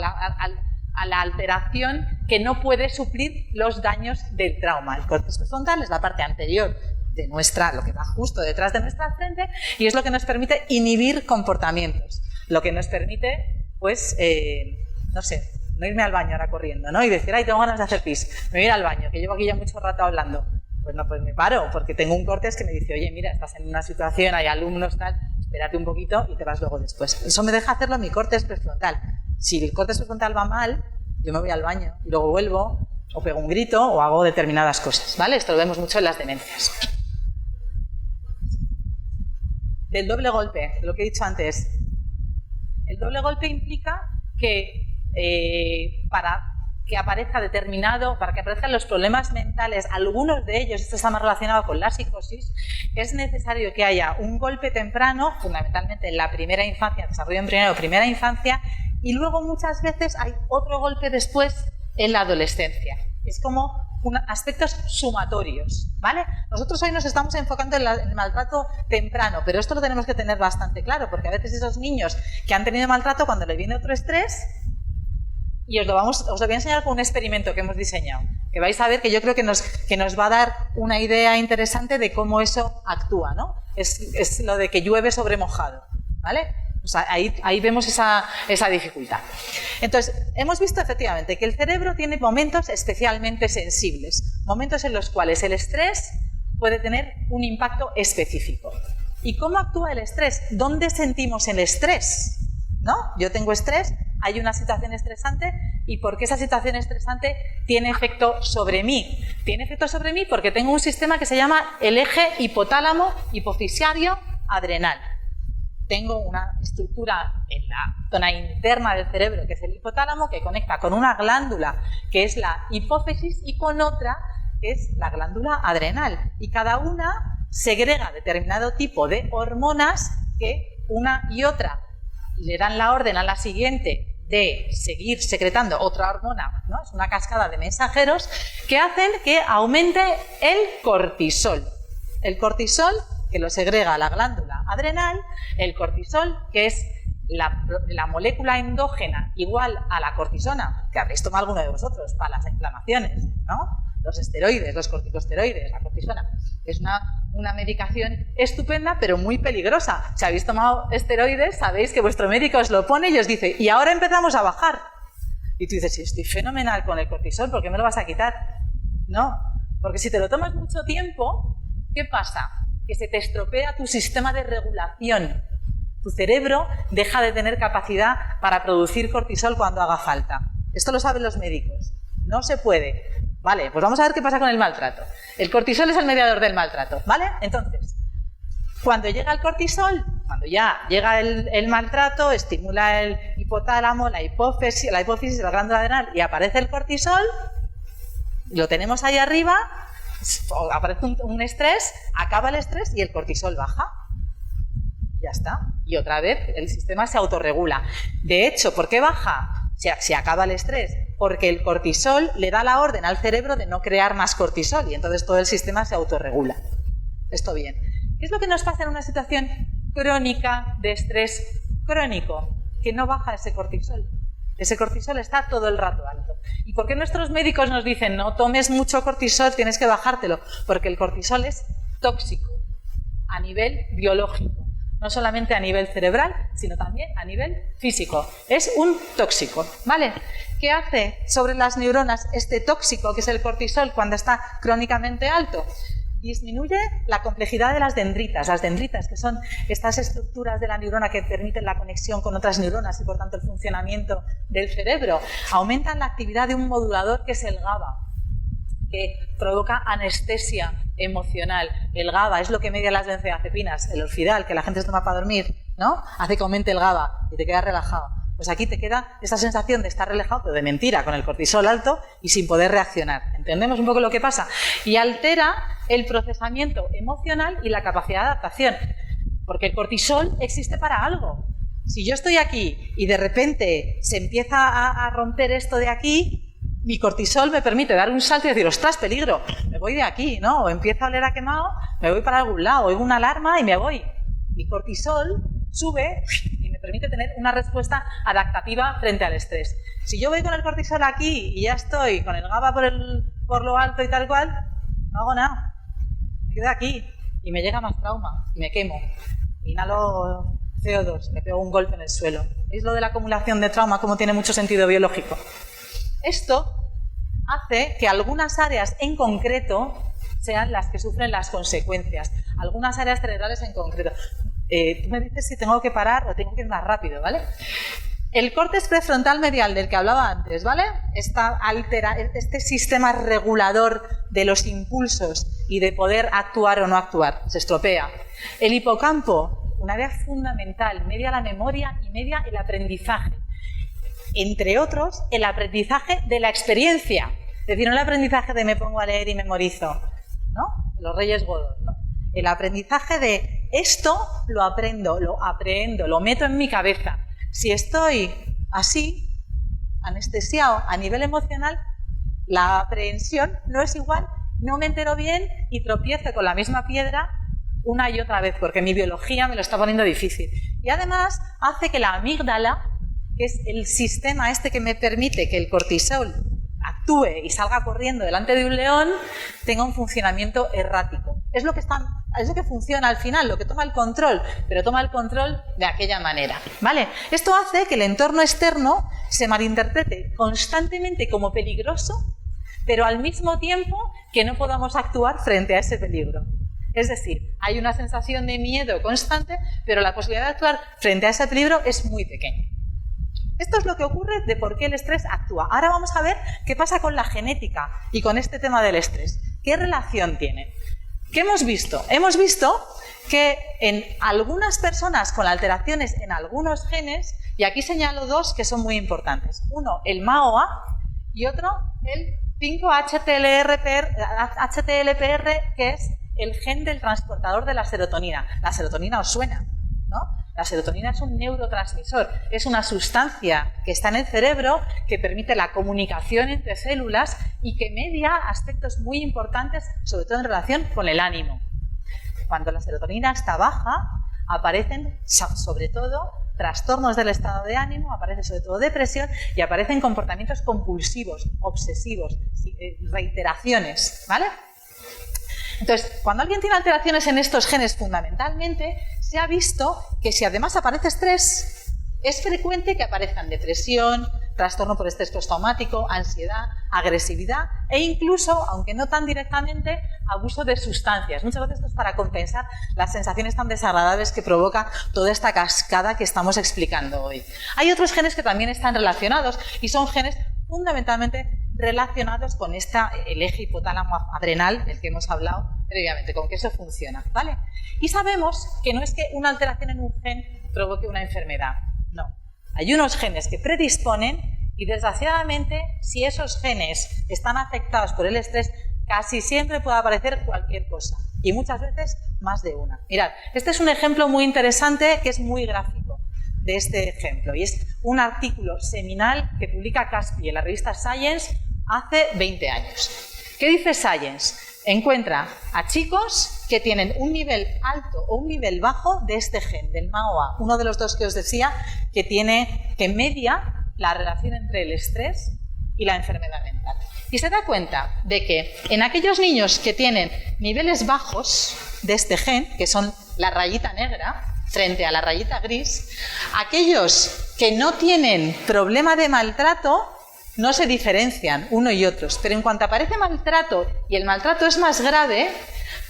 la alteración que no puede suplir los daños del trauma. El córtex prefrontal es la parte anterior de lo que va justo detrás de nuestra frente y es lo que nos permite inhibir comportamientos. Lo que nos permite, pues, no sé, no irme al baño ahora corriendo, ¿no? Y decir, ay, tengo ganas de hacer pis, me voy a ir al baño, que llevo aquí ya mucho rato hablando. Pues no, pues me paro, porque tengo un córtex que me dice, oye, mira, estás en una situación, hay alumnos, tal, espérate un poquito y te vas luego después. Eso me deja hacerlo mi córtex prefrontal. Si el córtex prefrontal va mal, yo me voy al baño y luego vuelvo, o pego un grito, o hago determinadas cosas, ¿vale? Esto lo vemos mucho en las demencias. Del doble golpe, lo que he dicho antes. El doble golpe implica que para que aparezcan los problemas mentales, algunos de ellos, esto está más relacionado con la psicosis, es necesario que haya un golpe temprano, fundamentalmente en la primera infancia, desarrollo embrionario, primera infancia, y luego muchas veces hay otro golpe después en la adolescencia. Es como aspectos sumatorios, ¿vale? Nosotros hoy nos estamos enfocando en el maltrato temprano, pero esto lo tenemos que tener bastante claro, porque a veces esos niños que han tenido maltrato, cuando le viene otro estrés, y os lo voy a enseñar con un experimento que hhemos diseñado, que vais a ver que yo creo que nos va a dar una idea interesante de cómo eso actúa, ¿no? Es lo de que llueve sobre mojado, ¿vale? O sea, ahí vemos esa dificultad. Entonces, hemos visto efectivamente que el cerebro tiene momentos especialmente sensibles, momentos en los cuales el estrés puede tener un impacto específico. ¿Y cómo actúa el estrés? ¿Dónde sentimos el estrés? ¿No? Yo tengo estrés, hay una situación estresante, ¿y por qué esa situación estresante tiene efecto sobre mí? Tiene efecto sobre mí porque tengo un sistema que se llama el eje hipotálamo hipofisiario adrenal. Tengo una estructura en la zona interna del cerebro, que es el hipotálamo, que conecta con una glándula, que es la hipófisis, y con otra, que es la glándula adrenal. Y cada una segrega determinado tipo de hormonas que una y otra le dan la orden a la siguiente de seguir secretando otra hormona, ¿no? Es una cascada de mensajeros que hacen que aumente el cortisol. El cortisol, que lo segrega la glándula adrenal, el cortisol, que es la molécula endógena igual a la cortisona, que habréis tomado alguno de vosotros para las inflamaciones, ¿no? Los esteroides, los corticosteroides, la cortisona. Es una medicación estupenda, pero muy peligrosa. Si habéis tomado esteroides, sabéis que vuestro médico os lo pone y os dice, y ahora empezamos a bajar. Y tú dices, sí, estoy fenomenal con el cortisol, ¿por qué me lo vas a quitar? No, porque si te lo tomas mucho tiempo, ¿qué pasa? Que se te estropea tu sistema de regulación. Tu cerebro deja de tener capacidad para producir cortisol cuando haga falta. Esto lo saben los médicos. No se puede. Vale, pues vamos a ver qué pasa con el maltrato. El cortisol es el mediador del maltrato, ¿vale? Entonces, cuando llega el cortisol, cuando ya llega el maltrato, estimula el hipotálamo, la hipófisis, la glándula adrenal, y aparece el cortisol, lo tenemos ahí arriba, aparece un estrés, acaba el estrés y el cortisol baja. Ya está. Y otra vez el sistema se autorregula. De hecho, ¿por qué baja? Si acaba el estrés Porque el cortisol le da la orden al cerebro de no crear más cortisol y entonces todo el sistema se autorregula. Esto bien. ¿Qué es lo que nos pasa en una situación crónica de estrés crónico? Que no baja ese cortisol. Ese cortisol está todo el rato alto. ¿Y por qué nuestros médicos nos dicen no tomes mucho cortisol, tienes que bajártelo? Porque el cortisol es tóxico a nivel biológico, no solamente a nivel cerebral, sino también a nivel físico. Es un tóxico, ¿vale? ¿Qué hace sobre las neuronas este tóxico, que es el cortisol, cuando está crónicamente alto? Disminuye la complejidad de las dendritas. Las dendritas, que son estas estructuras de la neurona que permiten la conexión con otras neuronas y por tanto el funcionamiento del cerebro, aumentan la actividad de un modulador que es el GABA, que provoca anestesia emocional. El GABA es lo que media las benzodiazepinas, el Orfidal, que la gente se toma para dormir, ¿no? Hace que aumente el GABA y te quedas relajado. Pues aquí te queda esa sensación de estar relajado, pero de mentira, con el cortisol alto y sin poder reaccionar. ¿Entendemos un poco lo que pasa? Y altera el procesamiento emocional y la capacidad de adaptación. Porque el cortisol existe para algo. Si yo estoy aquí y de repente se empieza a romper esto de aquí, mi cortisol me permite dar un salto y decir, ostras, peligro, me voy de aquí, ¿no? O empiezo a oler a quemado, me voy para algún lado, oigo una alarma y me voy. Mi cortisol sube y me permite tener una respuesta adaptativa frente al estrés. Si yo voy con el cortisol aquí y ya estoy con el GABA por lo alto y tal cual, no hago nada. Me quedo aquí y me llega más trauma y me quemo. Inhalo CO2, me pego un golpe en el suelo. ¿Veis lo de la acumulación de trauma, cómo tiene mucho sentido biológico? Esto hace que algunas áreas en concreto sean las que sufren las consecuencias. Algunas áreas cerebrales en concreto. Tú me dices si tengo que parar o tengo que ir más rápido, ¿vale? El córtex prefrontal medial del que hablaba antes, ¿vale? Este sistema regulador de los impulsos y de poder actuar o no actuar, se estropea. El hipocampo, un área fundamental, media la memoria y media el aprendizaje. Entre otros, el aprendizaje de la experiencia. Es decir, no el aprendizaje de me pongo a leer y memorizo, ¿no? Los Reyes Godos, ¿no? El aprendizaje de esto lo aprendo, lo meto en mi cabeza. Si estoy así, anestesiado a nivel emocional, la aprehensión no es igual, no me entero bien y tropiezo con la misma piedra una y otra vez, porque mi biología me lo está poniendo difícil. Y además hace que la amígdala, que es el sistema este que me permite que el cortisol actúe y salga corriendo delante de un león, tenga un funcionamiento errático. Es lo que funciona al final, lo que toma el control, pero toma el control de aquella manera, ¿vale? Esto hace que el entorno externo se malinterprete constantemente como peligroso, pero al mismo tiempo que no podamos actuar frente a ese peligro. Es decir, hay una sensación de miedo constante, pero la posibilidad de actuar frente a ese peligro es muy pequeña. Esto es lo que ocurre de por qué el estrés actúa. Ahora vamos a ver qué pasa con la genética y con este tema del estrés. ¿Qué relación tiene? ¿Qué hemos visto? Hemos visto que en algunas personas con alteraciones en algunos genes, y aquí señalo dos que son muy importantes. Uno, el MAOA, y otro, el 5-HTLPR, que es el gen del transportador de la serotonina. La serotonina os suena, ¿no? La serotonina es un neurotransmisor, es una sustancia que está en el cerebro que permite la comunicación entre células y que media aspectos muy importantes, sobre todo en relación con el ánimo. Cuando la serotonina está baja, aparecen sobre todo trastornos del estado de ánimo, aparece sobre todo depresión y aparecen comportamientos compulsivos, obsesivos, reiteraciones, ¿vale? Entonces, cuando alguien tiene alteraciones en estos genes fundamentalmente, se ha visto que si además aparece estrés, es frecuente que aparezcan depresión, trastorno por estrés postraumático, ansiedad, agresividad e incluso, aunque no tan directamente, abuso de sustancias. Muchas veces esto es para compensar las sensaciones tan desagradables que provoca toda esta cascada que estamos explicando hoy. Hay otros genes que también están relacionados y son genes fundamentalmente relacionados con el eje hipotálamo adrenal del que hemos hablado previamente, con que eso funciona, ¿vale? Y sabemos que no es que una alteración en un gen provoque una enfermedad, no. Hay unos genes que predisponen y desgraciadamente si esos genes están afectados por el estrés, casi siempre puede aparecer cualquier cosa y muchas veces más de una. Mirad, este es un ejemplo muy interesante que es muy gráfico. de este ejemplo. Y es un artículo seminal que publica Caspi en la revista Science hace 20 años. ¿Qué dice Science? Encuentra a chicos que tienen un nivel alto o un nivel bajo de este gen, del MAOA, uno de los dos que os decía que media la relación entre el estrés y la enfermedad mental. Y se da cuenta de que en aquellos niños que tienen niveles bajos de este gen, que son la rayita negra, frente a la rayita gris, aquellos que no tienen problema de maltrato no se diferencian uno y otros, pero en cuanto aparece maltrato y el maltrato es más grave,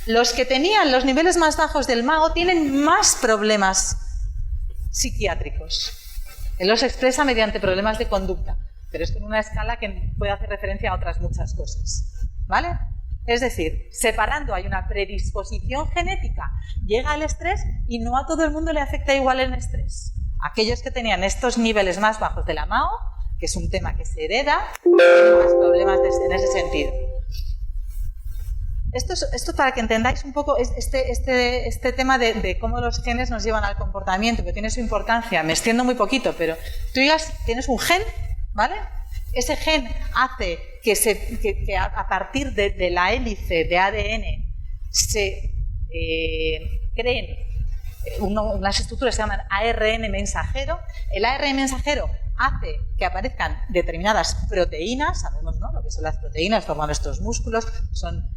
los que tenían los niveles más bajos del MAO tienen más problemas psiquiátricos. Él los expresa mediante problemas de conducta, pero es con una escala que puede hacer referencia a otras muchas cosas, ¿vale? Es decir, separando, hay una predisposición genética, llega el estrés y no a todo el mundo le afecta igual el estrés. Aquellos que tenían estos niveles más bajos de la MAO, que es un tema que se hereda, tienen más problemas en ese sentido. Esto para que entendáis un poco este tema de cómo los genes nos llevan al comportamiento, que tiene su importancia. Me extiendo muy poquito, pero tú tienes un gen, ¿vale? Ese gen hace que a partir de la hélice de ADN se creen unas estructuras que se llaman ARN mensajero. El ARN mensajero hace que aparezcan determinadas proteínas, sabemos, ¿no?, lo que son las proteínas, forman nuestros músculos, son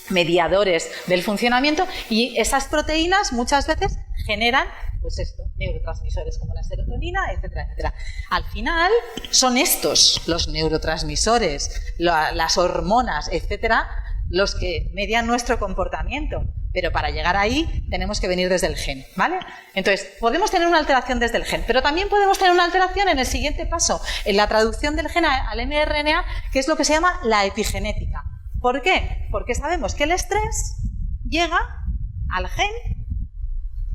mediadores del funcionamiento, y esas proteínas muchas veces generan, pues esto, neurotransmisores como la serotonina, etcétera, etcétera. Al final son estos, los neurotransmisores, las hormonas, etcétera, los que median nuestro comportamiento. Pero para llegar ahí tenemos que venir desde el gen, ¿vale? Entonces, podemos tener una alteración desde el gen, pero también podemos tener una alteración en el siguiente paso, en la traducción del gen al mRNA, que es lo que se llama la epigenética. ¿Por qué? Porque sabemos que el estrés llega al gen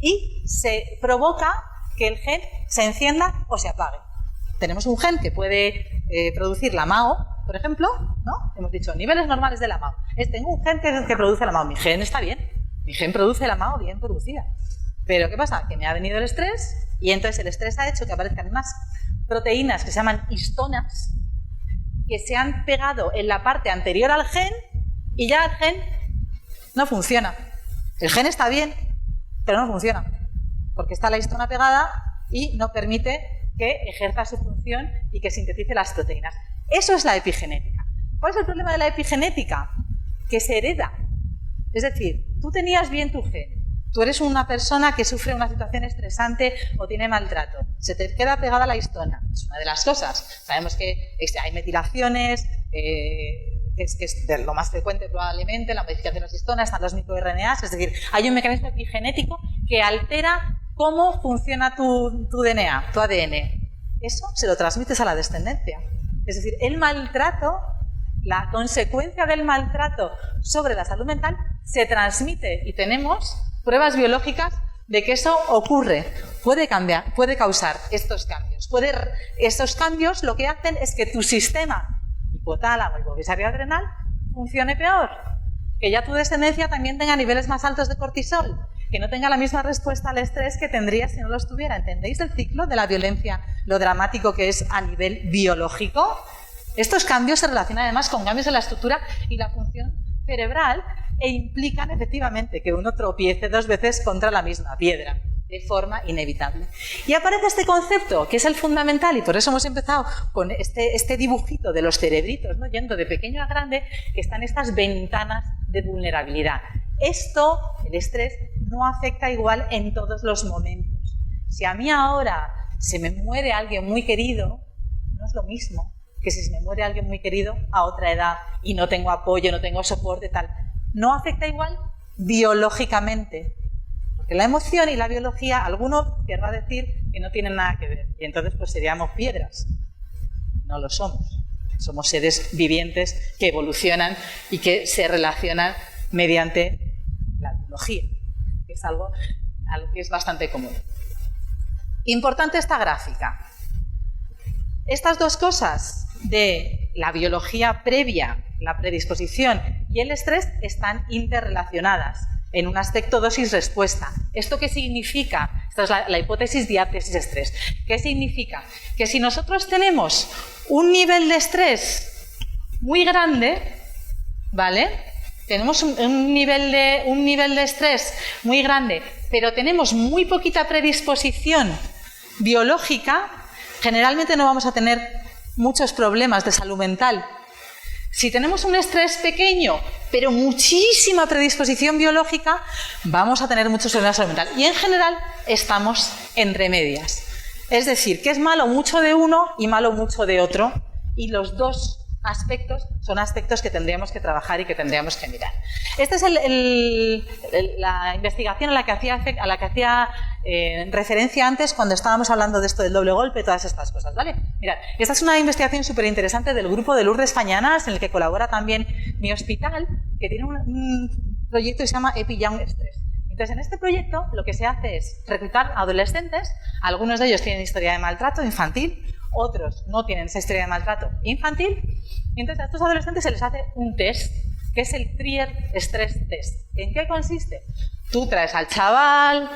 y se provoca que el gen se encienda o se apague. Tenemos un gen que puede producir la MAO, por ejemplo, ¿no? Hemos dicho niveles normales de la MAO. Tengo un gen que produce la MAO. Mi gen está bien. Mi gen produce la MAO bien producida. Pero ¿qué pasa? Que me ha venido el estrés y entonces el estrés ha hecho que aparezcan unas proteínas que se llaman histonas que se han pegado en la parte anterior al gen y ya el gen no funciona. El gen está bien, pero no funciona. Porque está la histona pegada y no permite que ejerza su función y que sintetice las proteínas. Eso es la epigenética. ¿Cuál es el problema de la epigenética? Que se hereda. Es decir, tú tenías bien tu gen, tú eres una persona que sufre una situación estresante o tiene maltrato, se te queda pegada la histona, es una de las cosas. Sabemos que hay metilaciones, que es de lo más frecuente probablemente, la modificación de las histonas, están los microRNAs, es decir, hay un mecanismo epigenético que altera cómo funciona tu DNA, tu ADN. Eso se lo transmites a la descendencia. Es decir, el maltrato, la consecuencia del maltrato sobre la salud mental se transmite y tenemos pruebas biológicas de que eso ocurre, puede cambiar, puede causar estos cambios. Estos cambios lo que hacen es que tu sistema hipotálamo, hipofisario adrenal funcione peor, que ya tu descendencia también tenga niveles más altos de cortisol, que no tenga la misma respuesta al estrés que tendría si no los tuviera. ¿Entendéis el ciclo de la violencia, lo dramático que es a nivel biológico? Estos cambios se relacionan además con cambios en la estructura y la función cerebral e implican efectivamente que uno tropiece 2 veces contra la misma piedra, de forma inevitable. Y aparece este concepto, que es el fundamental, y por eso hemos empezado con este dibujito de los cerebritos, ¿no?, yendo de pequeño a grande, que están estas ventanas de vulnerabilidad. Esto, el estrés, no afecta igual en todos los momentos. Si a mí ahora se me muere alguien muy querido, no es lo mismo que si se me muere alguien muy querido a otra edad y no tengo apoyo, no tengo soporte, tal. No afecta igual biológicamente. Porque la emoción y la biología, alguno querrá decir que no tienen nada que ver. Y entonces pues seríamos piedras. No lo somos. Somos seres vivientes que evolucionan y que se relacionan mediante la biología, que es algo que es bastante común. Importante esta gráfica. Estas dos cosas de la biología previa, la predisposición y el estrés están interrelacionadas. en un aspecto dosis-respuesta. ¿Esto qué significa? Esta es la hipótesis diátesis-estrés. ¿Qué significa? Que si nosotros tenemos un nivel de estrés muy grande, ¿vale? Tenemos un nivel de estrés muy grande, pero tenemos muy poquita predisposición biológica, generalmente no vamos a tener muchos problemas de salud mental. Si tenemos un estrés pequeño, pero muchísima predisposición biológica, vamos a tener muchos problemas de salud mental. Y en general estamos entre medias. Es decir, que es malo mucho de uno y malo mucho de otro. Y los dos aspectos son aspectos que tendríamos que trabajar y que tendríamos que mirar. Esta es la investigación a la que hacía referencia antes cuando estábamos hablando de esto del doble golpe, todas estas cosas, ¿vale? Mirad, esta es una investigación súper interesante del grupo de Lourdes Fañanas, en el que colabora también mi hospital, que tiene un proyecto que se llama EpiYoung Stress. Entonces, en este proyecto lo que se hace es reclutar adolescentes, algunos de ellos tienen historia de maltrato infantil, otros no tienen esa historia de maltrato infantil, y entonces a estos adolescentes se les hace un test, que es el Trier Stress Test. ¿En qué consiste? Tú traes al chaval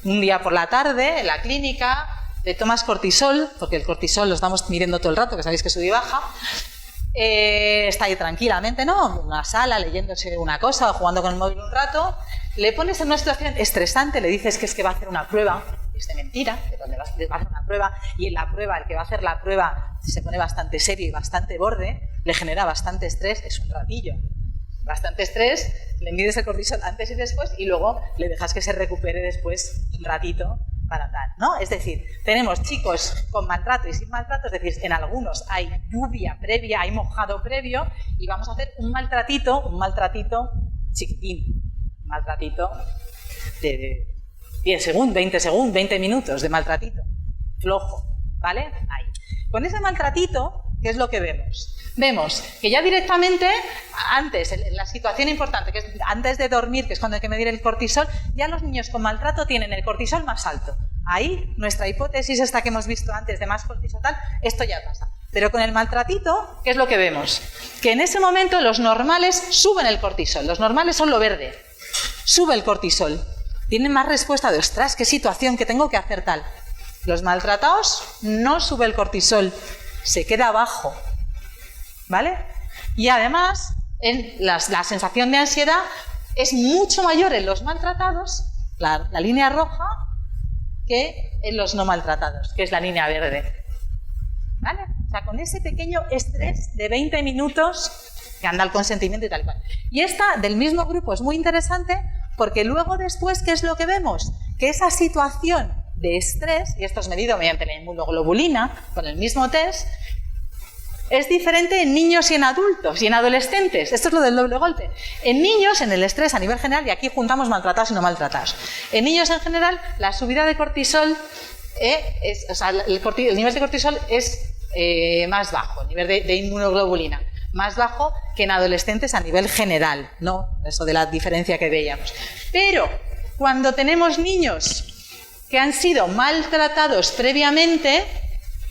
un día por la tarde en la clínica, le tomas cortisol, porque el cortisol lo estamos midiendo todo el rato, que sabéis que sube y baja, está ahí tranquilamente, ¿no? En una sala leyéndose una cosa o jugando con el móvil un rato, le pones en una situación estresante, le dices que es que va a hacer una prueba, es de mentira, que donde va a hacer una prueba, y en la prueba, el que va a hacer la prueba se pone bastante serio y bastante borde, le genera bastante estrés, es un ratillo, bastante estrés, le mides el cortisol antes y después y luego le dejas que se recupere después un ratito para tal, ¿no? Es decir, tenemos chicos con maltrato y sin maltrato, es decir, en algunos hay lluvia previa, hay mojado previo y vamos a hacer un maltratito chiquitín, un maltratito de 10 segundos, 20 segundos, 20 minutos de maltratito, flojo, ¿vale? Ahí. Con ese maltratito, ¿qué es lo que vemos? Vemos que ya directamente, antes, en la situación importante, que es antes de dormir, que es cuando hay que medir el cortisol, ya los niños con maltrato tienen el cortisol más alto. Ahí, nuestra hipótesis esta que hemos visto antes de más cortisol tal, esto ya pasa. Pero con el maltratito, ¿qué es lo que vemos? Que en ese momento los normales suben el cortisol, los normales son lo verde, sube el cortisol. Tienen más respuesta de, ostras, qué situación, que tengo que hacer tal. Los maltratados no sube el cortisol, se queda abajo, ¿vale? Y además, la sensación de ansiedad es mucho mayor en los maltratados, la línea roja, que en los no maltratados, que es la línea verde, ¿vale? O sea, con ese pequeño estrés de 20 minutos que anda el consentimiento y tal cual. Y esta del mismo grupo es muy interesante porque luego después, ¿qué es lo que vemos? Que esa situación de estrés, y esto es medido mediante la inmunoglobulina, con el mismo test, es diferente en niños y en adultos y en adolescentes. Esto es lo del doble golpe. En niños, en el estrés a nivel general, y aquí juntamos maltratados y no maltratados. En niños en general, la subida de cortisol, el nivel de cortisol es más bajo, el nivel de inmunoglobulina, más bajo que en adolescentes a nivel general, ¿no? Eso de la diferencia que veíamos. Pero cuando tenemos niños que han sido maltratados previamente,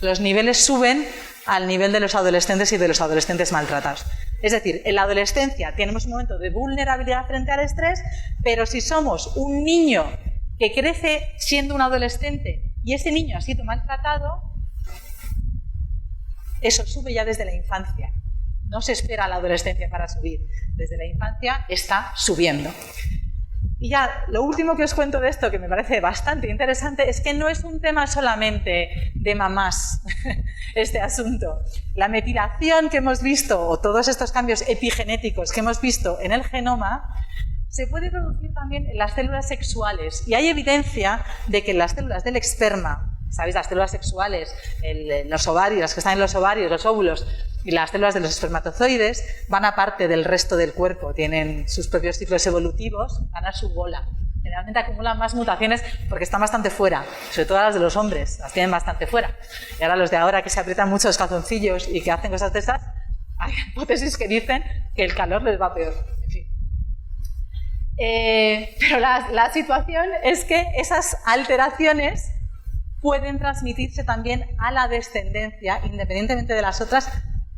los niveles suben al nivel de los adolescentes y de los adolescentes maltratados. Es decir, en la adolescencia tenemos un momento de vulnerabilidad frente al estrés, pero si somos un niño que crece siendo un adolescente y ese niño ha sido maltratado, eso sube ya desde la infancia. No se espera a la adolescencia para subir. Desde la infancia está subiendo. Y ya, lo último que os cuento de esto, que me parece bastante interesante, es que no es un tema solamente de mamás este asunto. La metilación que hemos visto, o todos estos cambios epigenéticos que hemos visto en el genoma, se puede producir también en las células sexuales. Y hay evidencia de que en las células del esperma, ¿sabéis? Las células sexuales, los ovarios, las que están en los ovarios, los óvulos, y las células de los espermatozoides van aparte del resto del cuerpo, tienen sus propios ciclos evolutivos, van a su bola. Generalmente acumulan más mutaciones porque están bastante fuera, sobre todo las de los hombres, las tienen bastante fuera. Y ahora los de ahora que se aprietan mucho los calzoncillos y que hacen cosas de esas, hay hipótesis que dicen que el calor les va peor. En fin. Pero la situación es que esas alteraciones pueden transmitirse también a la descendencia, independientemente de las otras,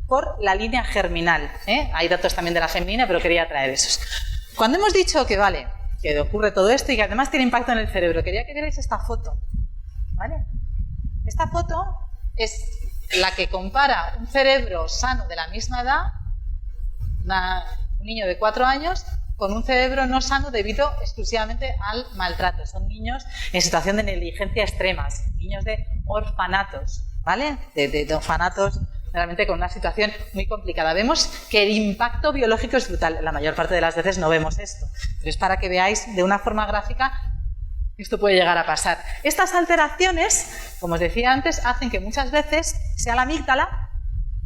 por la línea germinal. Hay datos también de la femenina, pero quería traer esos. Cuando hemos dicho que, vale, que ocurre todo esto y que además tiene impacto en el cerebro. Quería que vierais esta foto, ¿vale? Esta foto es la que compara un cerebro sano de la misma edad, un niño de 4 años, con un cerebro no sano debido exclusivamente al maltrato. Son niños en situación de negligencia extremas, niños de orfanatos, ¿vale? De orfanatos realmente con una situación muy complicada. Vemos que el impacto biológico es brutal. La mayor parte de las veces no vemos esto, pero es para que veáis de una forma gráfica que esto puede llegar a pasar. Estas alteraciones, como os decía antes, hacen que muchas veces sea la amígdala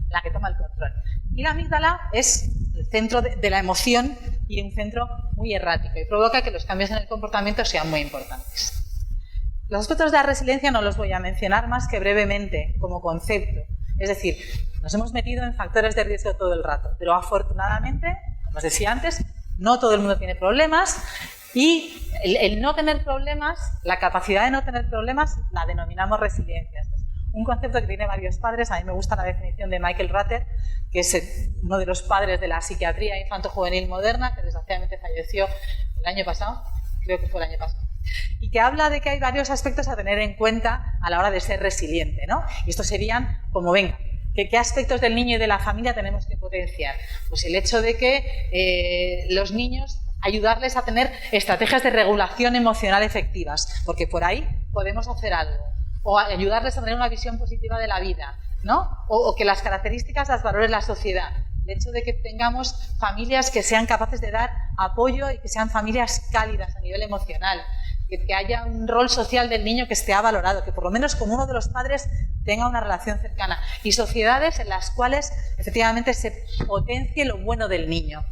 la que toma el control. Y la amígdala es el centro de la emoción y un centro muy errático y provoca que los cambios en el comportamiento sean muy importantes. Los aspectos de la resiliencia no los voy a mencionar más que brevemente como concepto. Es decir, nos hemos metido en factores de riesgo todo el rato, pero afortunadamente, como os decía antes, no todo el mundo tiene problemas y el no tener problemas, la capacidad de no tener problemas, la denominamos resiliencia. Un concepto que tiene varios padres. A mí me gusta la definición de Michael Rutter, que es uno de los padres de la psiquiatría infanto-juvenil moderna, que desgraciadamente falleció el año pasado, creo que fue el año pasado, y que habla de que hay varios aspectos a tener en cuenta a la hora de ser resiliente, ¿no? Y estos serían como, venga, ¿qué aspectos del niño y de la familia tenemos que potenciar? Pues el hecho de que los niños, ayudarles a tener estrategias de regulación emocional efectivas, porque por ahí podemos hacer algo. O ayudarles a tener una visión positiva de la vida, ¿no? O que las características las valore la sociedad. El hecho de que tengamos familias que sean capaces de dar apoyo y que sean familias cálidas a nivel emocional, que haya un rol social del niño que esté valorado, que por lo menos con uno de los padres tenga una relación cercana, y sociedades en las cuales efectivamente se potencie lo bueno del niño,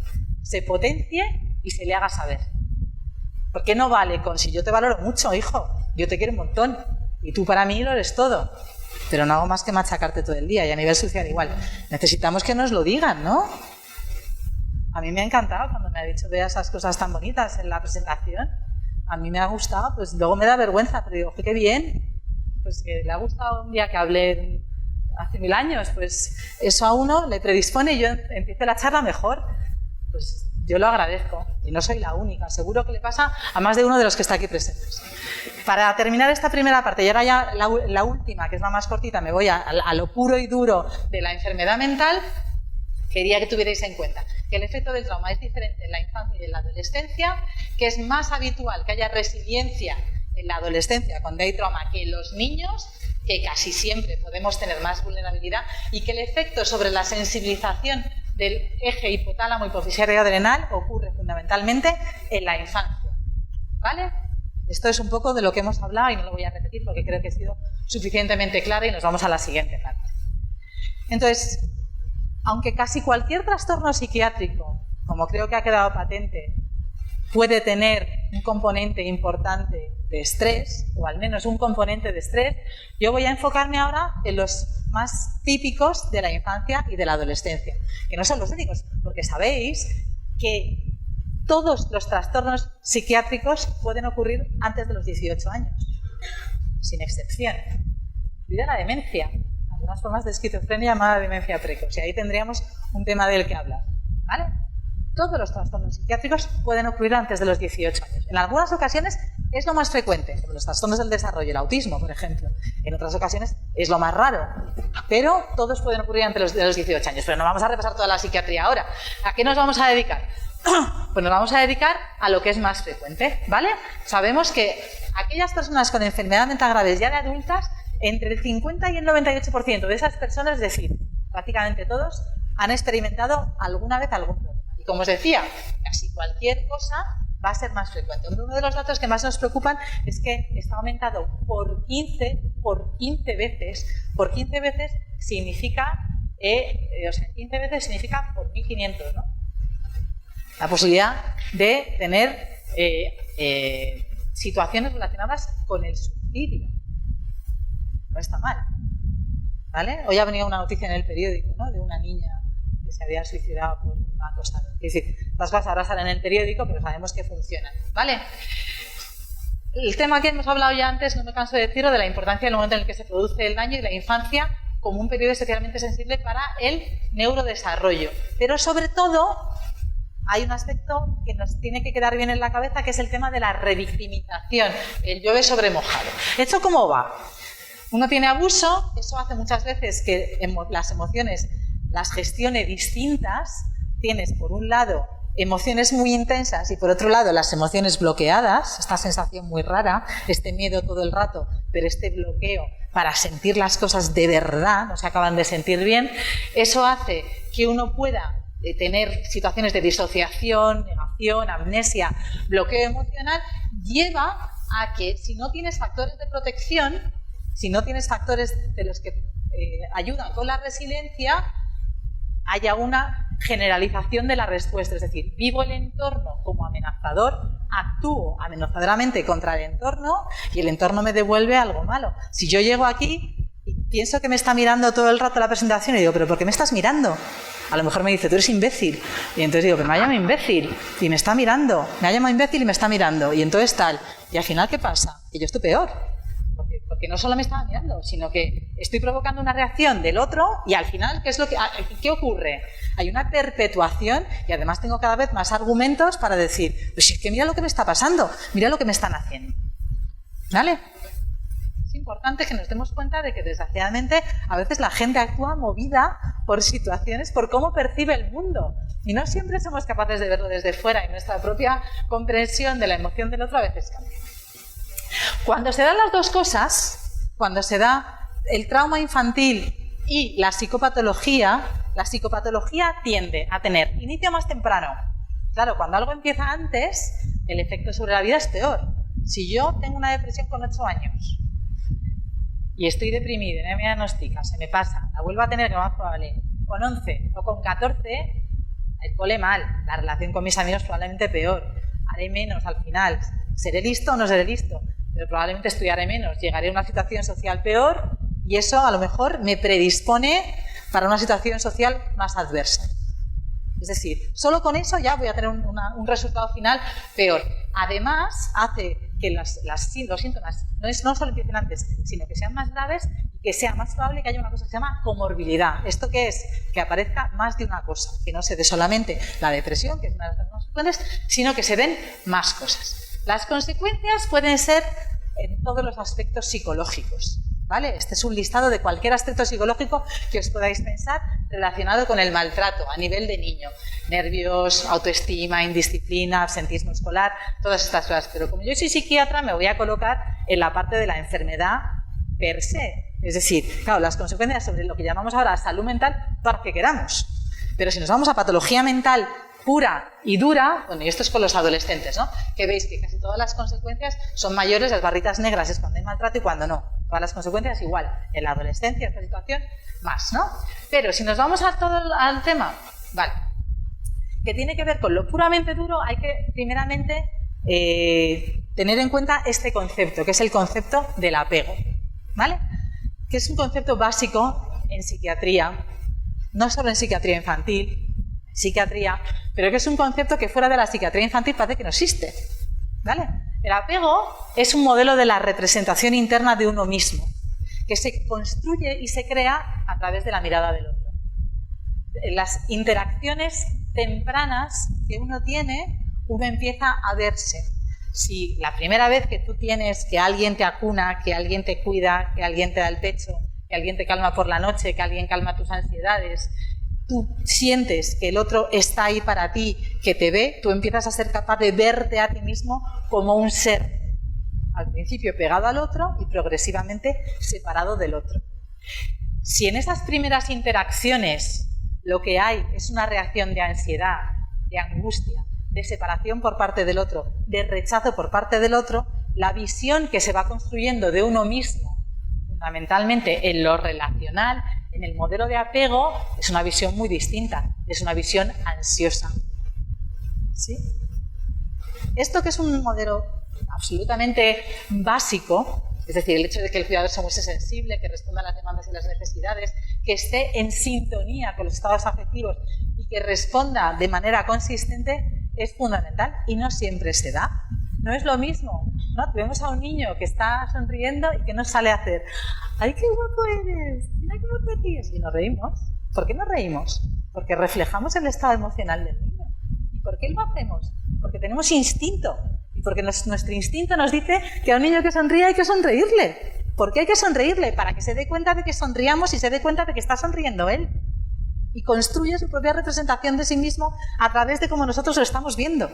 se potencie y se le haga saber. Porque no vale con si yo te valoro mucho, hijo, yo te quiero un montón, y tú para mí lo eres todo, pero no hago más que machacarte todo el día, y a nivel social igual. Necesitamos que nos lo digan, ¿no? A mí me ha encantado cuando me ha dicho, vea esas cosas tan bonitas en la presentación. A mí me ha gustado, pues luego me da vergüenza, pero digo, qué bien, pues que le ha gustado un día que hablé hace 1000 años, pues eso a uno le predispone y yo empiezo la charla mejor. Pues yo lo agradezco, y no soy la única, seguro que le pasa a más de uno de los que está aquí presentes. Para terminar esta primera parte, y ahora ya la última, que es la más cortita, me voy a lo puro y duro de la enfermedad mental. Quería que tuvierais en cuenta que el efecto del trauma es diferente en la infancia y en la adolescencia, que es más habitual que haya resiliencia en la adolescencia cuando hay trauma que en los niños, que casi siempre podemos tener más vulnerabilidad, y que el efecto sobre la sensibilización del eje hipotálamo hipofisiario adrenal ocurre fundamentalmente en la infancia. ¿Vale? Esto es un poco de lo que hemos hablado y no lo voy a repetir porque creo que he sido suficientemente clara, y nos vamos a la siguiente parte. Entonces, aunque casi cualquier trastorno psiquiátrico, como creo que ha quedado patente, puede tener un componente importante de estrés, o al menos un componente de estrés, yo voy a enfocarme ahora en los más típicos de la infancia y de la adolescencia, que no son los únicos, porque sabéis que todos los trastornos psiquiátricos pueden ocurrir antes de los 18 años, sin excepción. Incluida la demencia, algunas formas de esquizofrenia llamada demencia precoz, y ahí tendríamos un tema del que hablar, ¿vale? Todos los trastornos psiquiátricos pueden ocurrir antes de los 18 años. En algunas ocasiones es lo más frecuente, como los trastornos del desarrollo, el autismo, por ejemplo. En otras ocasiones es lo más raro, pero todos pueden ocurrir antes de los 18 años. Pero no vamos a repasar toda la psiquiatría ahora. ¿A qué nos vamos a dedicar? Pues nos vamos a dedicar a lo que es más frecuente, ¿vale? Sabemos que aquellas personas con enfermedad mental graves ya de adultas, entre el 50 y el 98% de esas personas, es decir, prácticamente todos, han experimentado alguna vez algún problema. Y como os decía, casi cualquier cosa va a ser más frecuente. Uno de los datos que más nos preocupan es que está aumentado por 15 veces. Por 15 veces significa, 15 veces significa por 1500, ¿no? La posibilidad de tener situaciones relacionadas con el suicidio. No está mal, ¿vale? Hoy ha venido una noticia en el periódico, ¿no?, de una niña que se había suicidado por una cosa. Es decir, las cosas ahora salen en el periódico, pero sabemos que funcionan, ¿vale? El tema que hemos hablado ya antes, no me canso de decirlo, de la importancia del momento en el que se produce el daño y la infancia como un periodo especialmente sensible para el neurodesarrollo. Pero sobre todo, hay un aspecto que nos tiene que quedar bien en la cabeza, que es el tema de la revictimización, el llueve sobre mojado. ¿Esto cómo va? Uno tiene abuso, eso hace muchas veces que las emociones las gestione distintas. Tienes, por un lado, emociones muy intensas y, por otro lado, las emociones bloqueadas, esta sensación muy rara, este miedo todo el rato, pero este bloqueo para sentir las cosas de verdad, no se acaban de sentir bien. Eso hace que uno pueda tener situaciones de disociación, negación, amnesia, bloqueo emocional, lleva a que si no tienes factores de protección, si no tienes factores de los que ayudan con la resiliencia, haya una generalización de la respuesta, es decir, vivo el entorno como amenazador, actúo amenazadoramente contra el entorno y el entorno me devuelve algo malo. Si yo llego aquí y pienso que me está mirando todo el rato la presentación y digo, ¿pero por qué me estás mirando? A lo mejor me dice, tú eres imbécil. Y entonces digo, pero me ha llamado imbécil y me está mirando. Me ha llamado imbécil y me está mirando. Y entonces tal. Y al final, ¿qué pasa? Que yo estoy peor. Porque no solo me estaba mirando, sino que estoy provocando una reacción del otro y al final, ¿qué ocurre? Hay una perpetuación y además tengo cada vez más argumentos para decir, pues es que mira lo que me está pasando, mira lo que me están haciendo. ¿Vale? Es importante que nos demos cuenta de que desgraciadamente a veces la gente actúa movida por situaciones, por cómo percibe el mundo. Y no siempre somos capaces de verlo desde fuera y nuestra propia comprensión de la emoción del otro a veces cambia. Cuando se dan las dos cosas, cuando se da el trauma infantil y la psicopatología tiende a tener inicio más temprano. Claro, cuando algo empieza antes, el efecto sobre la vida es peor. Si yo tengo una depresión con 8 años y estoy deprimido, no me diagnostica, se me pasa, la vuelvo a tener, que más probable, con 11 o con 14, el cole mal, la relación con mis amigos probablemente peor, haré menos al final, seré listo o no seré listo, pero probablemente estudiaré menos, llegaré a una situación social peor y eso a lo mejor me predispone para una situación social más adversa. Es decir, solo con eso ya voy a tener un resultado final peor. Además, hace que los síntomas no solo empiecen antes, sino que sean más graves y que sea más probable que haya una cosa que se llama comorbilidad. ¿Esto qué es? Que aparezca más de una cosa, que no se dé solamente la depresión, que es una de las más frecuentes, sino que se den más cosas. Las consecuencias pueden ser en todos los aspectos psicológicos, ¿vale? Este es un listado de cualquier aspecto psicológico que os podáis pensar relacionado con el maltrato a nivel de niño. Nervios, autoestima, indisciplina, absentismo escolar, todas estas cosas. Pero como yo soy psiquiatra, me voy a colocar en la parte de la enfermedad per se. Es decir, claro, las consecuencias sobre lo que llamamos ahora salud mental, para que queramos. Pero si nos vamos a patología mental pura y dura, bueno, y esto es con los adolescentes, ¿no? Que veis que casi todas las consecuencias son mayores, las barritas negras es cuando hay maltrato y cuando no. Todas las consecuencias igual, en la adolescencia, esta situación, más, ¿no? Pero si nos vamos a todo al tema, vale, que tiene que ver con lo puramente duro, hay que primeramente tener en cuenta este concepto, que es el concepto del apego, ¿vale? Que es un concepto básico en psiquiatría, no solo en psiquiatría infantil, psiquiatría, pero que es un concepto que fuera de la psiquiatría infantil parece que no existe, ¿vale? El apego es un modelo de la representación interna de uno mismo, que se construye y se crea a través de la mirada del otro. Las interacciones tempranas que uno tiene, uno empieza a verse. Si la primera vez que tú tienes que alguien te acuna, que alguien te cuida, que alguien te da el pecho, que alguien te calma por la noche, que alguien calma tus ansiedades, tú sientes que el otro está ahí para ti, que te ve, tú empiezas a ser capaz de verte a ti mismo como un ser, al principio pegado al otro y progresivamente separado del otro. Si en esas primeras interacciones lo que hay es una reacción de ansiedad, de angustia, de separación por parte del otro, de rechazo por parte del otro, la visión que se va construyendo de uno mismo, fundamentalmente en lo relacional, en el modelo de apego, es una visión muy distinta, es una visión ansiosa. ¿Sí? Esto que es un modelo absolutamente básico, es decir, el hecho de que el cuidador sea muy sensible, que responda a las demandas y las necesidades, que esté en sintonía con los estados afectivos y que responda de manera consistente, es fundamental y no siempre se da. No es lo mismo, ¿no? Vemos a un niño que está sonriendo y que nos sale a hacer ¡ay, qué guapo eres! ¡Mira cómo te ríes! Y nos reímos. ¿Por qué nos reímos? Porque reflejamos el estado emocional del niño. ¿Y por qué lo hacemos? Porque tenemos instinto. Y porque nuestro instinto nos dice que a un niño que sonríe hay que sonreírle. ¿Por qué hay que sonreírle? Para que se dé cuenta de que sonriamos y se dé cuenta de que está sonriendo él. Y construye su propia representación de sí mismo a través de cómo nosotros lo estamos viendo.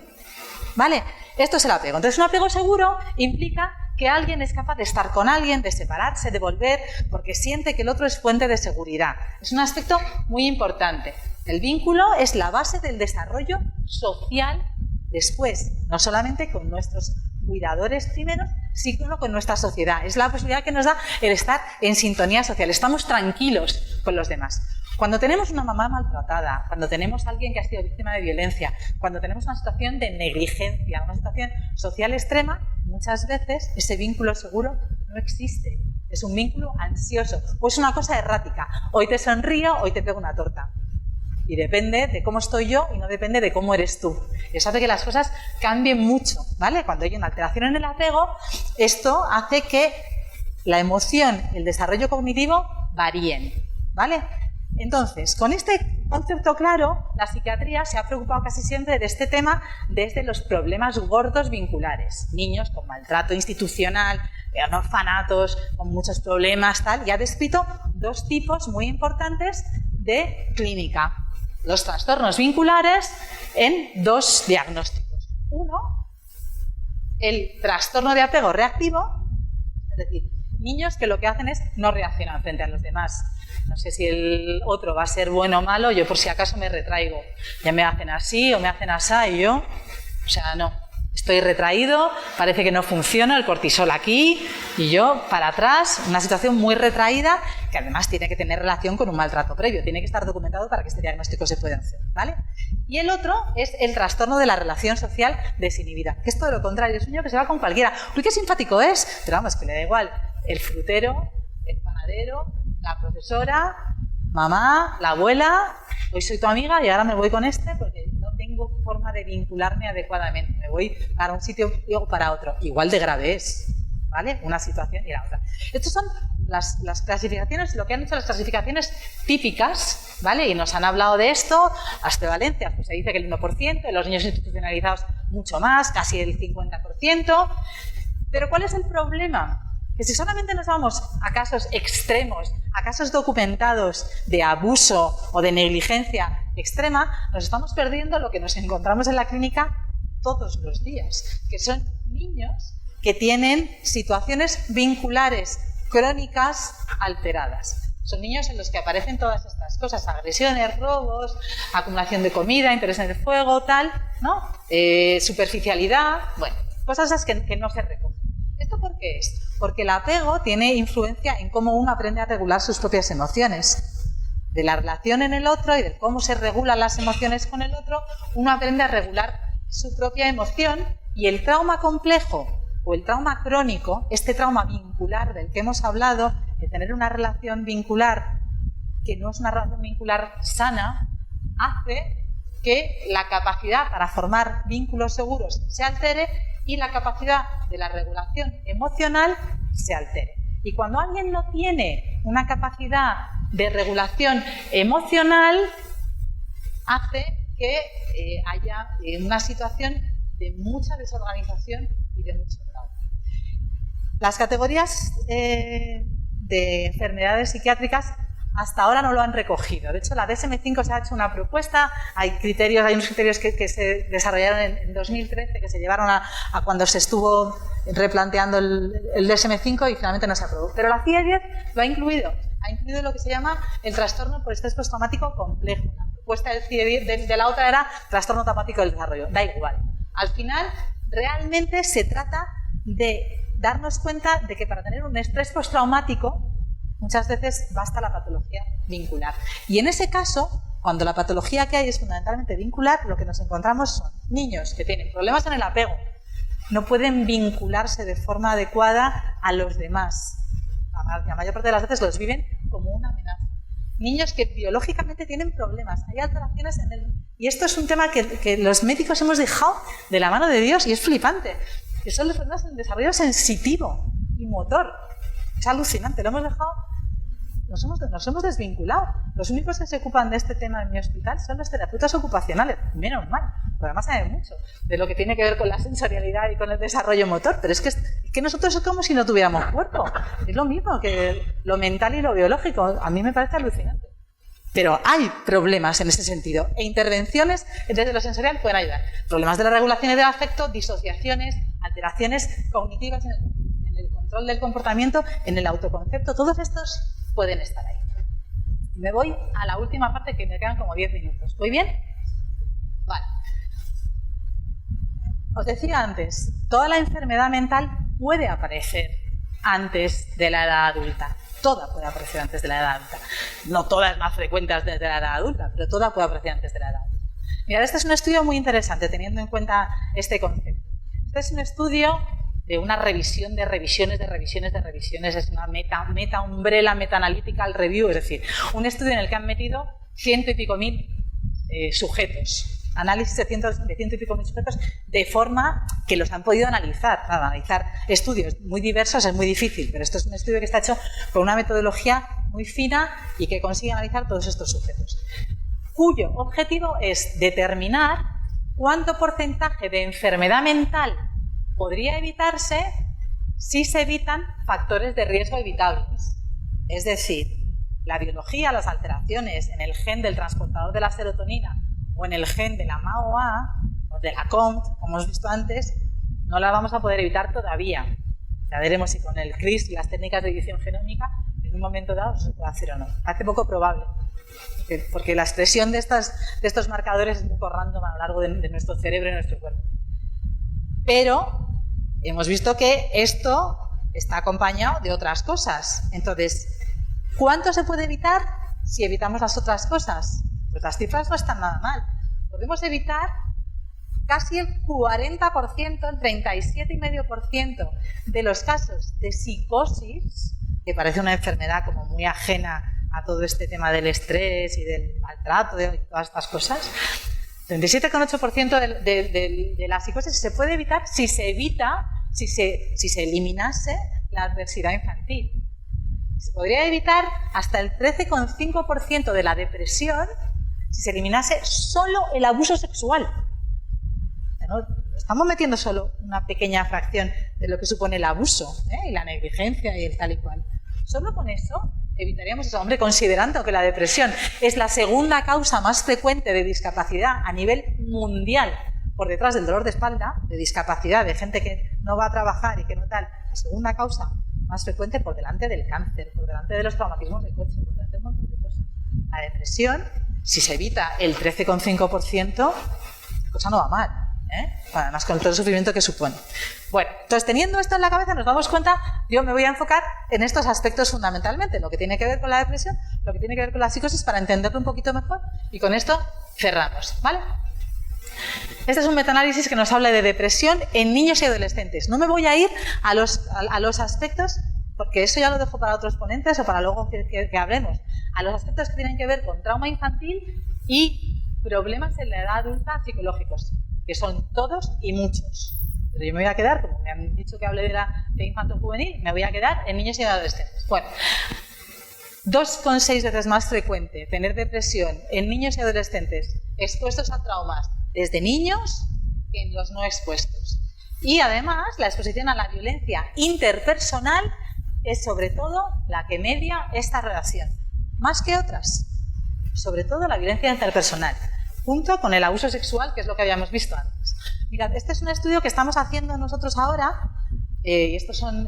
¿Vale? Esto es el apego. Entonces, un apego seguro implica que alguien es capaz de estar con alguien, de separarse, de volver, porque siente que el otro es fuente de seguridad. Es un aspecto muy importante. El vínculo es la base del desarrollo social después, no solamente con nuestros cuidadores primeros, sino con nuestra sociedad. Es la posibilidad que nos da el estar en sintonía social. Estamos tranquilos con los demás. Cuando tenemos una mamá maltratada, cuando tenemos a alguien que ha sido víctima de violencia, cuando tenemos una situación de negligencia, una situación social extrema, muchas veces ese vínculo seguro no existe. Es un vínculo ansioso o es una cosa errática. Hoy te sonrío, hoy te pego una torta. Y depende de cómo estoy yo y no depende de cómo eres tú. Eso hace que las cosas cambien mucho, ¿vale? Cuando hay una alteración en el apego, esto hace que la emoción y el desarrollo cognitivo varíen, ¿vale? Entonces, con este concepto claro, la psiquiatría se ha preocupado casi siempre de este tema desde los problemas gordos vinculares. Niños con maltrato institucional, en orfanatos, con muchos problemas, tal, y ha descrito dos tipos muy importantes de clínica. Los trastornos vinculares en dos diagnósticos. Uno, el trastorno de apego reactivo, es decir, niños que lo que hacen es no reaccionan frente a los demás. No sé si el otro va a ser bueno o malo, yo por si acaso me retraigo. Ya me hacen así o me hacen así y yo, o sea, no. Estoy retraído, parece que no funciona el cortisol aquí y yo para atrás, una situación muy retraída que además tiene que tener relación con un maltrato previo, tiene que estar documentado para que este diagnóstico se pueda hacer, ¿vale? Y el otro es el trastorno de la relación social desinhibida, que es todo lo contrario, es un niño que se va con cualquiera. Uy, qué simpático es, pero vamos, que le da igual el frutero, el panadero, la profesora, mamá, la abuela, hoy soy tu amiga y ahora me voy con este porque no tengo forma de vincularme adecuadamente. Me voy para un sitio y luego para otro. Igual de grave es, ¿vale? Una situación y la otra. Estas son las clasificaciones, lo que han hecho las clasificaciones típicas, ¿vale? Y nos han hablado de esto. Las prevalencias, pues se dice que el 1%, los niños institucionalizados mucho más, casi el 50%. Pero ¿cuál es el problema? Que si solamente nos vamos a casos extremos, a casos documentados de abuso o de negligencia extrema, nos estamos perdiendo lo que nos encontramos en la clínica todos los días, que son niños que tienen situaciones vinculares crónicas alteradas. Son niños en los que aparecen todas estas cosas, agresiones, robos, acumulación de comida, interés en el fuego, tal, ¿no? Superficialidad, bueno, cosas esas que no se recogen. ¿Esto por qué es? Porque el apego tiene influencia en cómo uno aprende a regular sus propias emociones. De la relación en el otro y de cómo se regulan las emociones con el otro, uno aprende a regular su propia emoción y el trauma complejo o el trauma crónico, este trauma vincular del que hemos hablado, de tener una relación vincular que no es una relación vincular sana, hace que la capacidad para formar vínculos seguros se altere y la capacidad de la regulación emocional se altere. Y cuando alguien no tiene una capacidad de regulación emocional, hace que haya una situación de mucha desorganización y de mucho trauma. Las categorías de enfermedades psiquiátricas hasta ahora no lo han recogido. De hecho, la DSM-5 se ha hecho una propuesta, hay unos criterios que se desarrollaron en 2013, que se llevaron a cuando se estuvo replanteando el DSM-5 y finalmente no se aprobó. Pero la CIE-10 lo ha incluido lo que se llama el trastorno por estrés postraumático complejo. La propuesta del CIE-10 de la otra era trastorno traumático del desarrollo, da igual. Al final, realmente se trata de darnos cuenta de que para tener un estrés postraumático muchas veces basta la patología vincular. Y en ese caso, cuando la patología que hay es fundamentalmente vincular, lo que nos encontramos son niños que tienen problemas en el apego, no pueden vincularse de forma adecuada a los demás. La mayor parte de las veces los viven como una amenaza. Niños que biológicamente tienen problemas, hay alteraciones en el... Y esto es un tema que los médicos hemos dejado de la mano de Dios y es flipante. Que son los problemas en el desarrollo sensitivo y motor. Es alucinante, lo hemos dejado Nos hemos desvinculado. Los únicos que se ocupan de este tema en mi hospital son los terapeutas ocupacionales, menos mal, porque además saben mucho de lo que tiene que ver con la sensorialidad y con el desarrollo motor, pero es que nosotros es como si no tuviéramos cuerpo. Es lo mismo que lo mental y lo biológico. A mí me parece alucinante. Pero hay problemas en ese sentido, e intervenciones desde lo sensorial pueden ayudar. Problemas de la regulación y del afecto, disociaciones, alteraciones cognitivas en el control del comportamiento, en el autoconcepto, todos estos pueden estar ahí. Me voy a la última parte, que me quedan como 10 minutos. ¿Voy bien? Vale. Os decía antes, toda la enfermedad mental puede aparecer antes de la edad adulta. Toda puede aparecer antes de la edad adulta. No toda es más frecuente antes de la edad adulta, pero toda puede aparecer antes de la edad adulta. Mirad, este es un estudio muy interesante, teniendo en cuenta este concepto. Este es un estudio de una revisión de revisiones, es una meta-umbrella, meta-analytical review, es decir, un estudio en el que han metido 100 y pico mil sujetos, análisis de ciento y pico mil sujetos, de forma que los han podido analizar. Claro, analizar estudios muy diversos es muy difícil, pero esto es un estudio que está hecho con una metodología muy fina y que consigue analizar todos estos sujetos, cuyo objetivo es determinar cuánto porcentaje de enfermedad mental podría evitarse si se evitan factores de riesgo evitables. Es decir, la biología, las alteraciones en el gen del transportador de la serotonina o en el gen de la MAOA o de la COMT, como hemos visto antes, no la vamos a poder evitar todavía. Ya veremos si con el CRISPR y las técnicas de edición genómica en un momento dado se puede hacer o no. Parece poco probable, porque la expresión de estos marcadores es un poco random a lo largo de nuestro cerebro y nuestro cuerpo. Pero hemos visto que esto está acompañado de otras cosas. Entonces, ¿cuánto se puede evitar si evitamos las otras cosas? Pues las cifras no están nada mal. Podemos evitar casi el 40%, el 37,5% de los casos de psicosis, que parece una enfermedad como muy ajena a todo este tema del estrés y del maltrato y todas estas cosas. 37,8% de la psicosis se puede evitar si se eliminase la adversidad infantil. Se podría evitar hasta el 13,5% de la depresión si se eliminase solo el abuso sexual. ¿No? Estamos metiendo solo una pequeña fracción de lo que supone el abuso, y la negligencia y el tal y cual. Solo con eso evitaríamos eso. Hombre, considerando que la depresión es la segunda causa más frecuente de discapacidad a nivel mundial, por detrás del dolor de espalda, de discapacidad, de gente que no va a trabajar y que no tal, la segunda causa más frecuente por delante del cáncer, por delante de los traumatismos de coche, por delante de un montón de cosas. La depresión, si se evita el 13,5%, la cosa no va mal. Además con todo el sufrimiento que supone. Bueno, entonces teniendo esto en la cabeza nos damos cuenta, yo me voy a enfocar en estos aspectos fundamentalmente, lo que tiene que ver con la depresión, lo que tiene que ver con la psicosis, para entenderlo un poquito mejor, y con esto cerramos, ¿vale? Este es un metaanálisis que nos habla de depresión en niños y adolescentes. No me voy a ir a los aspectos, porque eso ya lo dejo para otros ponentes o para luego que hablemos, a los aspectos que tienen que ver con trauma infantil y problemas en la edad adulta psicológicos, que son todos y muchos. Pero yo me voy a quedar, como me han dicho que hable de infanto-juvenil, me voy a quedar en niños y adolescentes. Bueno, 2,6 veces más frecuente tener depresión en niños y adolescentes expuestos a traumas desde niños que en los no expuestos. Y además, la exposición a la violencia interpersonal es sobre todo la que media esta relación, más que otras, sobre todo la violencia interpersonal, junto con el abuso sexual, que es lo que habíamos visto antes. Mirad, este es un estudio que estamos haciendo nosotros ahora, y estos son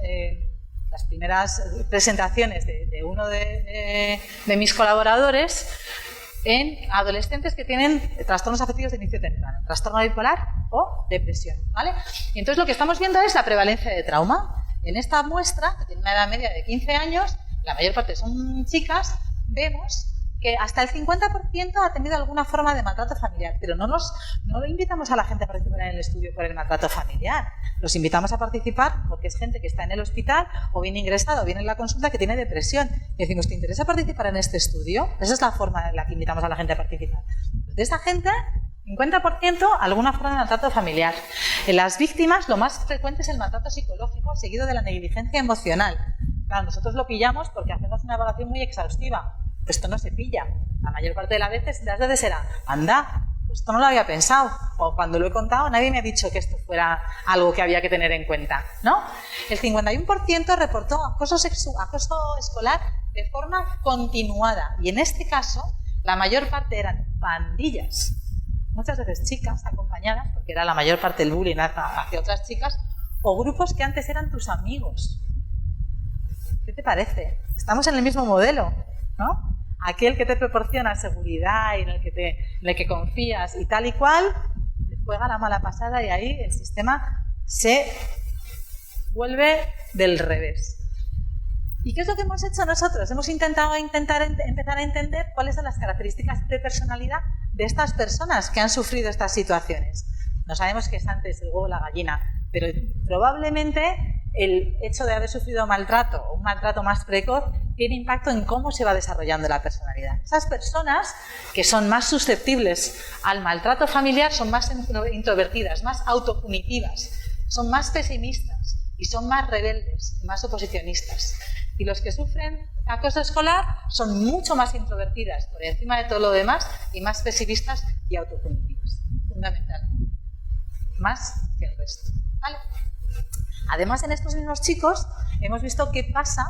las primeras presentaciones de uno de mis colaboradores en adolescentes que tienen trastornos afectivos de inicio temprano, trastorno bipolar o depresión, ¿vale? Y entonces lo que estamos viendo es la prevalencia de trauma. En esta muestra, que tiene una edad media de 15 años, la mayor parte son chicas, vemos que hasta el 50% ha tenido alguna forma de maltrato familiar, pero no invitamos a la gente a participar en el estudio por el maltrato familiar, los invitamos a participar porque es gente que está en el hospital o bien ingresada o bien en la consulta que tiene depresión. Y decimos, ¿te interesa participar en este estudio? Esa es la forma en la que invitamos a la gente a participar. De esta gente, 50% alguna forma de maltrato familiar. En las víctimas lo más frecuente es el maltrato psicológico seguido de la negligencia emocional. Claro, nosotros lo pillamos porque hacemos una evaluación muy exhaustiva. Esto no se pilla. La mayor parte de las veces será, anda, pues esto no lo había pensado. O cuando lo he contado, nadie me ha dicho que esto fuera algo que había que tener en cuenta, ¿no? El 51% reportó acoso escolar de forma continuada. Y en este caso, la mayor parte eran pandillas. Muchas veces chicas acompañadas, porque era la mayor parte del bullying hacia otras chicas, o grupos que antes eran tus amigos. ¿Qué te parece? Estamos en el mismo modelo, ¿no? Aquel que te proporciona seguridad y en el que confías y tal y cual, te juega la mala pasada y ahí el sistema se vuelve del revés. ¿Y qué es lo que hemos hecho nosotros? Hemos empezar a entender cuáles son las características de personalidad de estas personas que han sufrido estas situaciones. No sabemos qué es antes el huevo o la gallina, pero probablemente el hecho de haber sufrido maltrato o un maltrato más precoz tiene impacto en cómo se va desarrollando la personalidad. Esas personas que son más susceptibles al maltrato familiar son más introvertidas, más autopunitivas, son más pesimistas y son más rebeldes, más oposicionistas. Y los que sufren acoso escolar son mucho más introvertidas por encima de todo lo demás y más pesimistas y autopunitivas. Fundamental. Más que el resto. ¿Vale? Además, en estos mismos chicos hemos visto qué pasa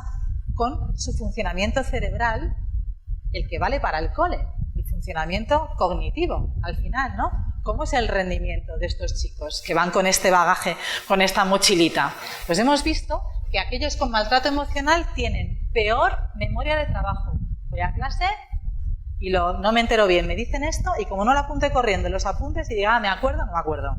con su funcionamiento cerebral, el que vale para el cole, el funcionamiento cognitivo, al final, ¿no? ¿Cómo es el rendimiento de estos chicos que van con este bagaje, con esta mochilita? Pues hemos visto que aquellos con maltrato emocional tienen peor memoria de trabajo. Voy a clase y no me entero bien, me dicen esto y como no lo apunte corriendo en los apuntes y diga, me acuerdo, no me acuerdo.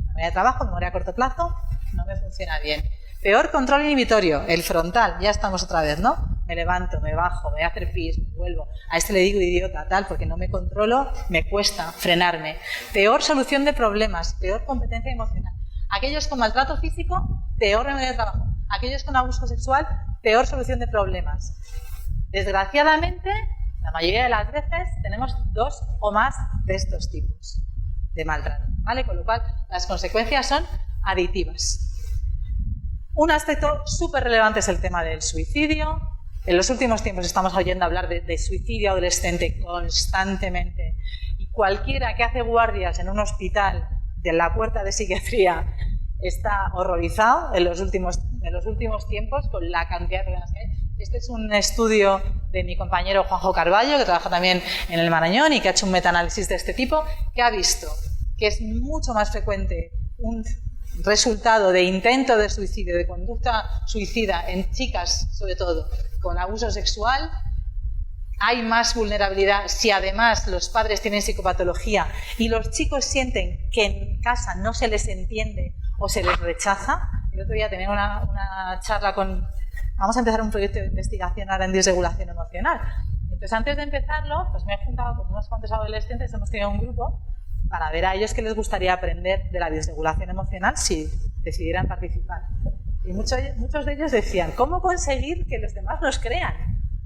Memoria de trabajo, memoria a corto plazo, no me funciona bien. Peor control inhibitorio, el frontal, ya estamos otra vez, ¿no? Me levanto, me bajo, me voy a hacer pis, me vuelvo. A este le digo idiota, tal, porque no me controlo, me cuesta frenarme. Peor solución de problemas, peor competencia emocional. Aquellos con maltrato físico, peor memoria de trabajo. Aquellos con abuso sexual, peor solución de problemas. Desgraciadamente, la mayoría de las veces tenemos 2 o más de estos tipos de maltrato, ¿vale? Con lo cual, las consecuencias son aditivas. Un aspecto súper relevante es el tema del suicidio. En los últimos tiempos estamos oyendo hablar de suicidio adolescente constantemente. Y cualquiera que hace guardias en un hospital de la puerta de psiquiatría está horrorizado en los últimos tiempos con la cantidad de problemas que hay. Este es un estudio de mi compañero Juanjo Carballo, que trabaja también en el Marañón y que ha hecho un metaanálisis de este tipo, que ha visto que es mucho más frecuente un resultado de intento de suicidio, de conducta suicida en chicas, sobre todo, con abuso sexual. Hay más vulnerabilidad si además los padres tienen psicopatología y los chicos sienten que en casa no se les entiende o se les rechaza. El otro día tenía una charla con... Vamos a empezar un proyecto de investigación ahora en disregulación emocional. Entonces, antes de empezarlo, pues me he juntado con unos cuantos adolescentes, hemos tenido un grupo para ver a ellos qué les gustaría aprender de la disregulación emocional si decidieran participar. Y muchos de ellos decían, ¿cómo conseguir que los demás nos crean?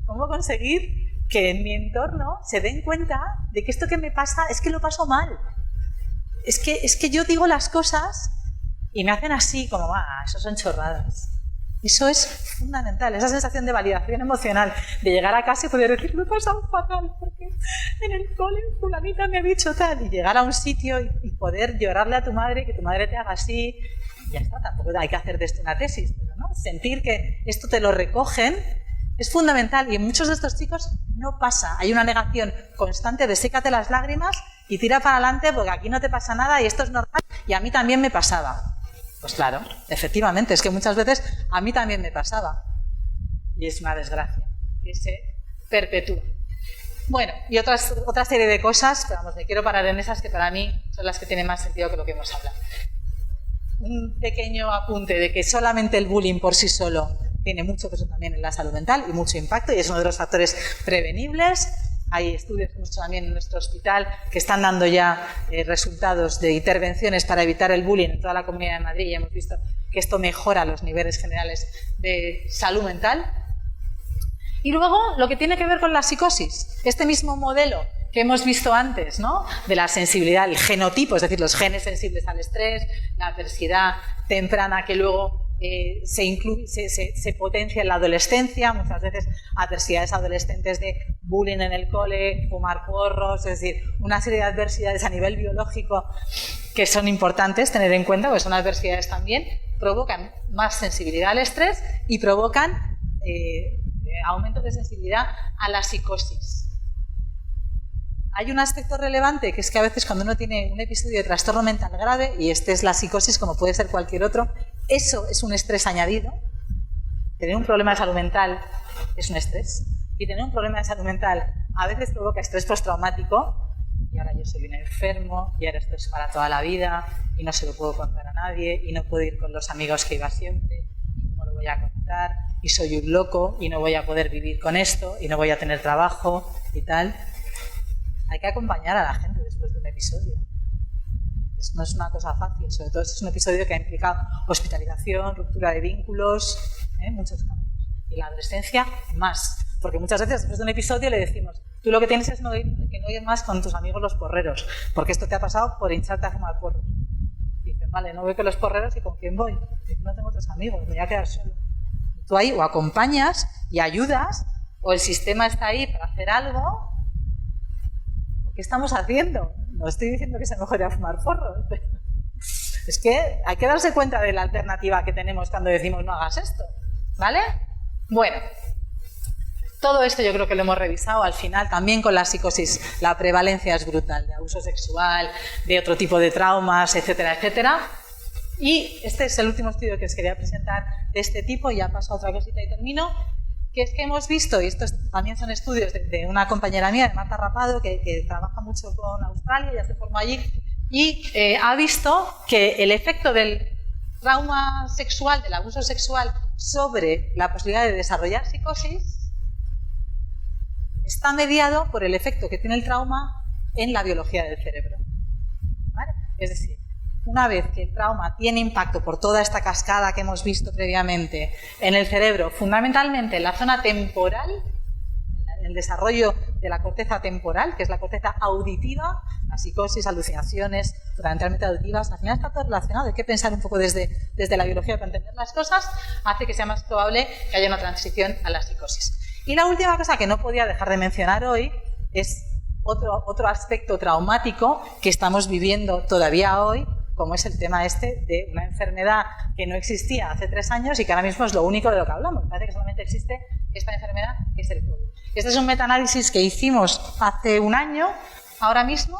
¿Cómo conseguir que en mi entorno se den cuenta de que esto que me pasa es que lo paso mal? Es que yo digo las cosas y me hacen así, como, eso son chorradas. Eso es fundamental, esa sensación de validación emocional, de llegar a casa y poder decir, me he pasado fatal, porque en el cole fulanita me ha dicho tal, y llegar a un sitio y poder llorarle a tu madre, que tu madre te haga así, y ya está, tampoco hay que hacer de esto una tesis, pero ¿no? Sentir que esto te lo recogen es fundamental, y en muchos de estos chicos no pasa, hay una negación constante de sécate las lágrimas y tira para adelante porque aquí no te pasa nada y esto es normal, y a mí también me pasaba. Pues claro, efectivamente, es que muchas veces a mí también me pasaba. Y es una desgracia que se perpetúa. Bueno, y otra serie de cosas, pero vamos, me quiero parar en esas que para mí son las que tienen más sentido que lo que hemos hablado. Un pequeño apunte de que solamente el bullying por sí solo tiene mucho peso también en la salud mental y mucho impacto, y es uno de los factores prevenibles. Hay estudios que hemos hecho también en nuestro hospital que están dando ya resultados de intervenciones para evitar el bullying en toda la Comunidad de Madrid y hemos visto que esto mejora los niveles generales de salud mental. Y luego lo que tiene que ver con la psicosis, este mismo modelo que hemos visto antes, ¿no? De la sensibilidad, el genotipo, es decir, los genes sensibles al estrés, la adversidad temprana que luego se potencia en la adolescencia, muchas veces adversidades adolescentes de bullying en el cole, fumar porros, es decir, una serie de adversidades a nivel biológico que son importantes tener en cuenta, porque son adversidades también, provocan más sensibilidad al estrés y provocan aumento de sensibilidad a la psicosis. Hay un aspecto relevante, que es que a veces cuando uno tiene un episodio de trastorno mental grave, y este es la psicosis como puede ser cualquier otro, eso es un estrés añadido. Tener un problema de salud mental es un estrés, y tener un problema de salud mental a veces provoca estrés postraumático, y ahora yo soy un enfermo, y ahora esto es para toda la vida, y no se lo puedo contar a nadie, y no puedo ir con los amigos que iba siempre, y cómo lo voy a contar, y soy un loco, y no voy a poder vivir con esto, y no voy a tener trabajo, y tal. Hay que acompañar a la gente después de un episodio. No es una cosa fácil, sobre todo si es un episodio que ha implicado hospitalización, ruptura de vínculos, muchos cambios. Y la adolescencia más, porque muchas veces después de un episodio le decimos, tú lo que tienes es que no ir más con tus amigos los porreros, porque esto te ha pasado por hincharte a fumar porros. Y dicen, vale, no voy con los porreros, ¿y con quién voy? Y no tengo otros amigos, me voy a quedar solo. Y tú ahí o acompañas y ayudas, o el sistema está ahí para hacer algo. ¿Qué estamos haciendo? No estoy diciendo que sea mejor ir a fumar porros. Es que hay que darse cuenta de la alternativa que tenemos cuando decimos no hagas esto, ¿vale? Bueno, todo esto yo creo que lo hemos revisado al final, también con la psicosis. La prevalencia es brutal, de abuso sexual, de otro tipo de traumas, etcétera, etcétera. Y este es el último estudio que os quería presentar de este tipo, y ya paso a otra cosita y termino. Que es que hemos visto, y estos también son estudios de una compañera mía, de Marta Rapado, que trabaja mucho con Australia, ya se formó allí, y ha visto que el efecto del trauma sexual, del abuso sexual, sobre la posibilidad de desarrollar psicosis, está mediado por el efecto que tiene el trauma en la biología del cerebro. ¿Vale? Es decir, una vez que el trauma tiene impacto por toda esta cascada que hemos visto previamente en el cerebro, fundamentalmente en la zona temporal, en el desarrollo de la corteza temporal, que es la corteza auditiva, la psicosis, alucinaciones, fundamentalmente auditivas, al final está todo relacionado. Hay que pensar un poco desde la biología para entender las cosas, hace que sea más probable que haya una transición a la psicosis. Y la última cosa que no podía dejar de mencionar hoy es otro aspecto traumático que estamos viviendo todavía hoy, como es el tema este de una enfermedad que no existía hace 3 años y que ahora mismo es lo único de lo que hablamos. Parece que solamente existe esta enfermedad, que es el COVID. Este es un metaanálisis que hicimos hace 1 año, ahora mismo,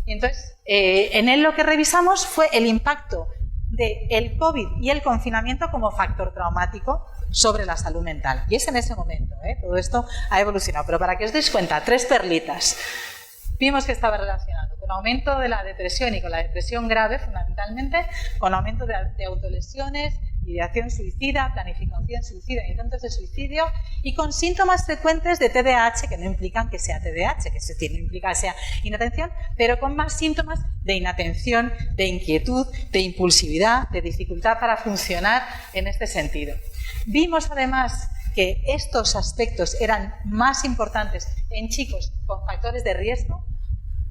y entonces en él lo que revisamos fue el impacto del COVID y el confinamiento como factor traumático sobre la salud mental. Y es en ese momento, todo esto ha evolucionado. Pero para que os deis cuenta, 3 perlitas. Vimos que estaba relacionado con aumento de la depresión y con la depresión grave, fundamentalmente, con aumento de autolesiones, ideación suicida, planificación suicida, intentos de suicidio, y con síntomas frecuentes de TDAH, que no implican que sea TDAH, que no implica que sea inatención, pero con más síntomas de inatención, de inquietud, de impulsividad, de dificultad para funcionar en este sentido. Vimos además que estos aspectos eran más importantes en chicos con factores de riesgo,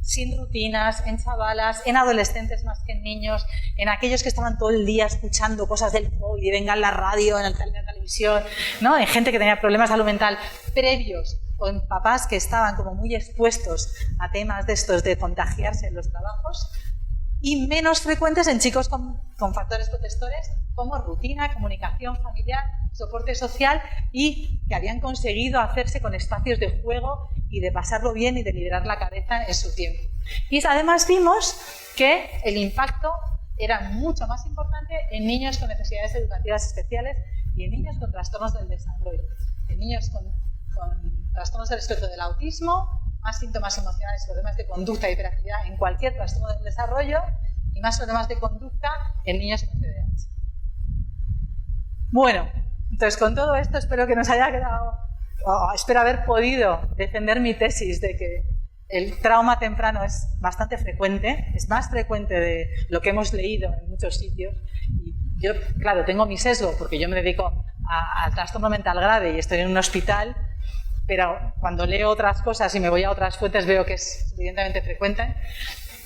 sin rutinas, en chavalas, en adolescentes más que en niños, en aquellos que estaban todo el día escuchando cosas del COVID, y venga en la radio, en la televisión, ¿no? En gente que tenía problemas de salud mental previos, o en papás que estaban como muy expuestos a temas de estos de contagiarse en los trabajos, y menos frecuentes en chicos con factores protectores como rutina, comunicación familiar, soporte social, y que habían conseguido hacerse con espacios de juego y de pasarlo bien y de liberar la cabeza en su tiempo. Y además vimos que el impacto era mucho más importante en niños con necesidades educativas especiales y en niños con trastornos del desarrollo, en niños con trastornos del espectro del autismo, más síntomas emocionales, problemas de conducta y hiperactividad en cualquier trastorno del desarrollo, y más problemas de conducta en niños con TDAH. Bueno, entonces con todo esto espero que nos haya quedado, espero haber podido defender mi tesis de que el trauma temprano es bastante frecuente, es más frecuente de lo que hemos leído en muchos sitios. Y yo, claro, tengo mi sesgo porque yo me dedico al trastorno mental grave y estoy en un hospital, pero cuando leo otras cosas y me voy a otras fuentes veo que es suficientemente frecuente,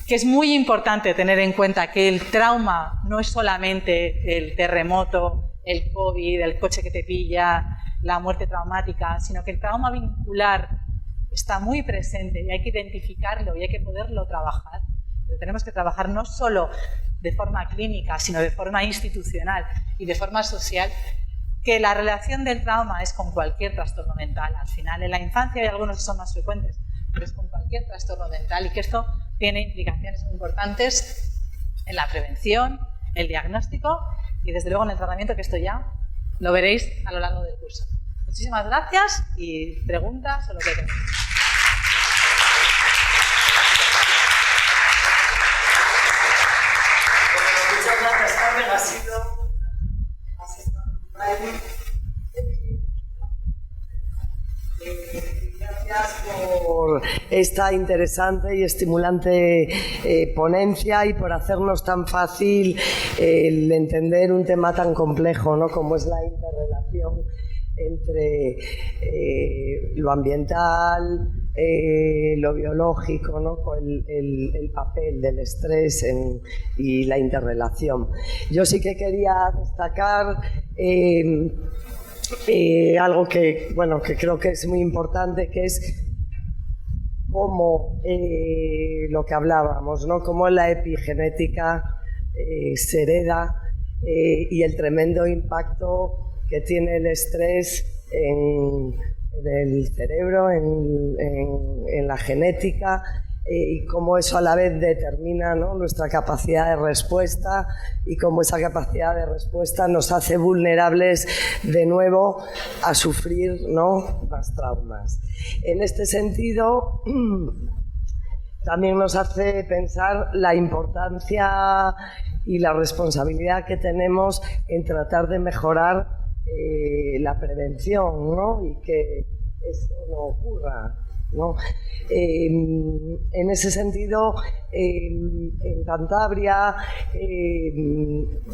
que es muy importante tener en cuenta que el trauma no es solamente el terremoto, el COVID, el coche que te pilla, la muerte traumática, sino que el trauma vincular está muy presente y hay que identificarlo y hay que poderlo trabajar. Pero tenemos que trabajar no solo de forma clínica, sino de forma institucional y de forma social, que la relación del trauma es con cualquier trastorno mental. Al final, en la infancia hay algunos que son más frecuentes, pero es con cualquier trastorno mental y que esto tiene implicaciones muy importantes en la prevención, el diagnóstico y desde luego en el tratamiento, que esto ya lo veréis a lo largo del curso. Muchísimas gracias y preguntas o lo que queráis. Muchas gracias, Carmen. Ha sido gracias por esta interesante y estimulante ponencia y por hacernos tan fácil el entender un tema tan complejo, ¿no?, como es la interrelación entre lo ambiental, lo biológico, ¿no?, con el papel del estrés y la interrelación. Yo sí que quería destacar algo que, bueno, que creo que es muy importante, que es cómo lo que hablábamos, ¿no?, cómo la epigenética se hereda y el tremendo impacto que tiene el estrés en el cerebro, en la genética, y cómo eso a la vez determina, ¿no?, nuestra capacidad de respuesta y cómo esa capacidad de respuesta nos hace vulnerables de nuevo a sufrir, ¿no?, más traumas. En este sentido, también nos hace pensar la importancia y la responsabilidad que tenemos en tratar de mejorar la prevención, ¿no?, y que eso no ocurra, ¿no? En ese sentido, en Cantabria,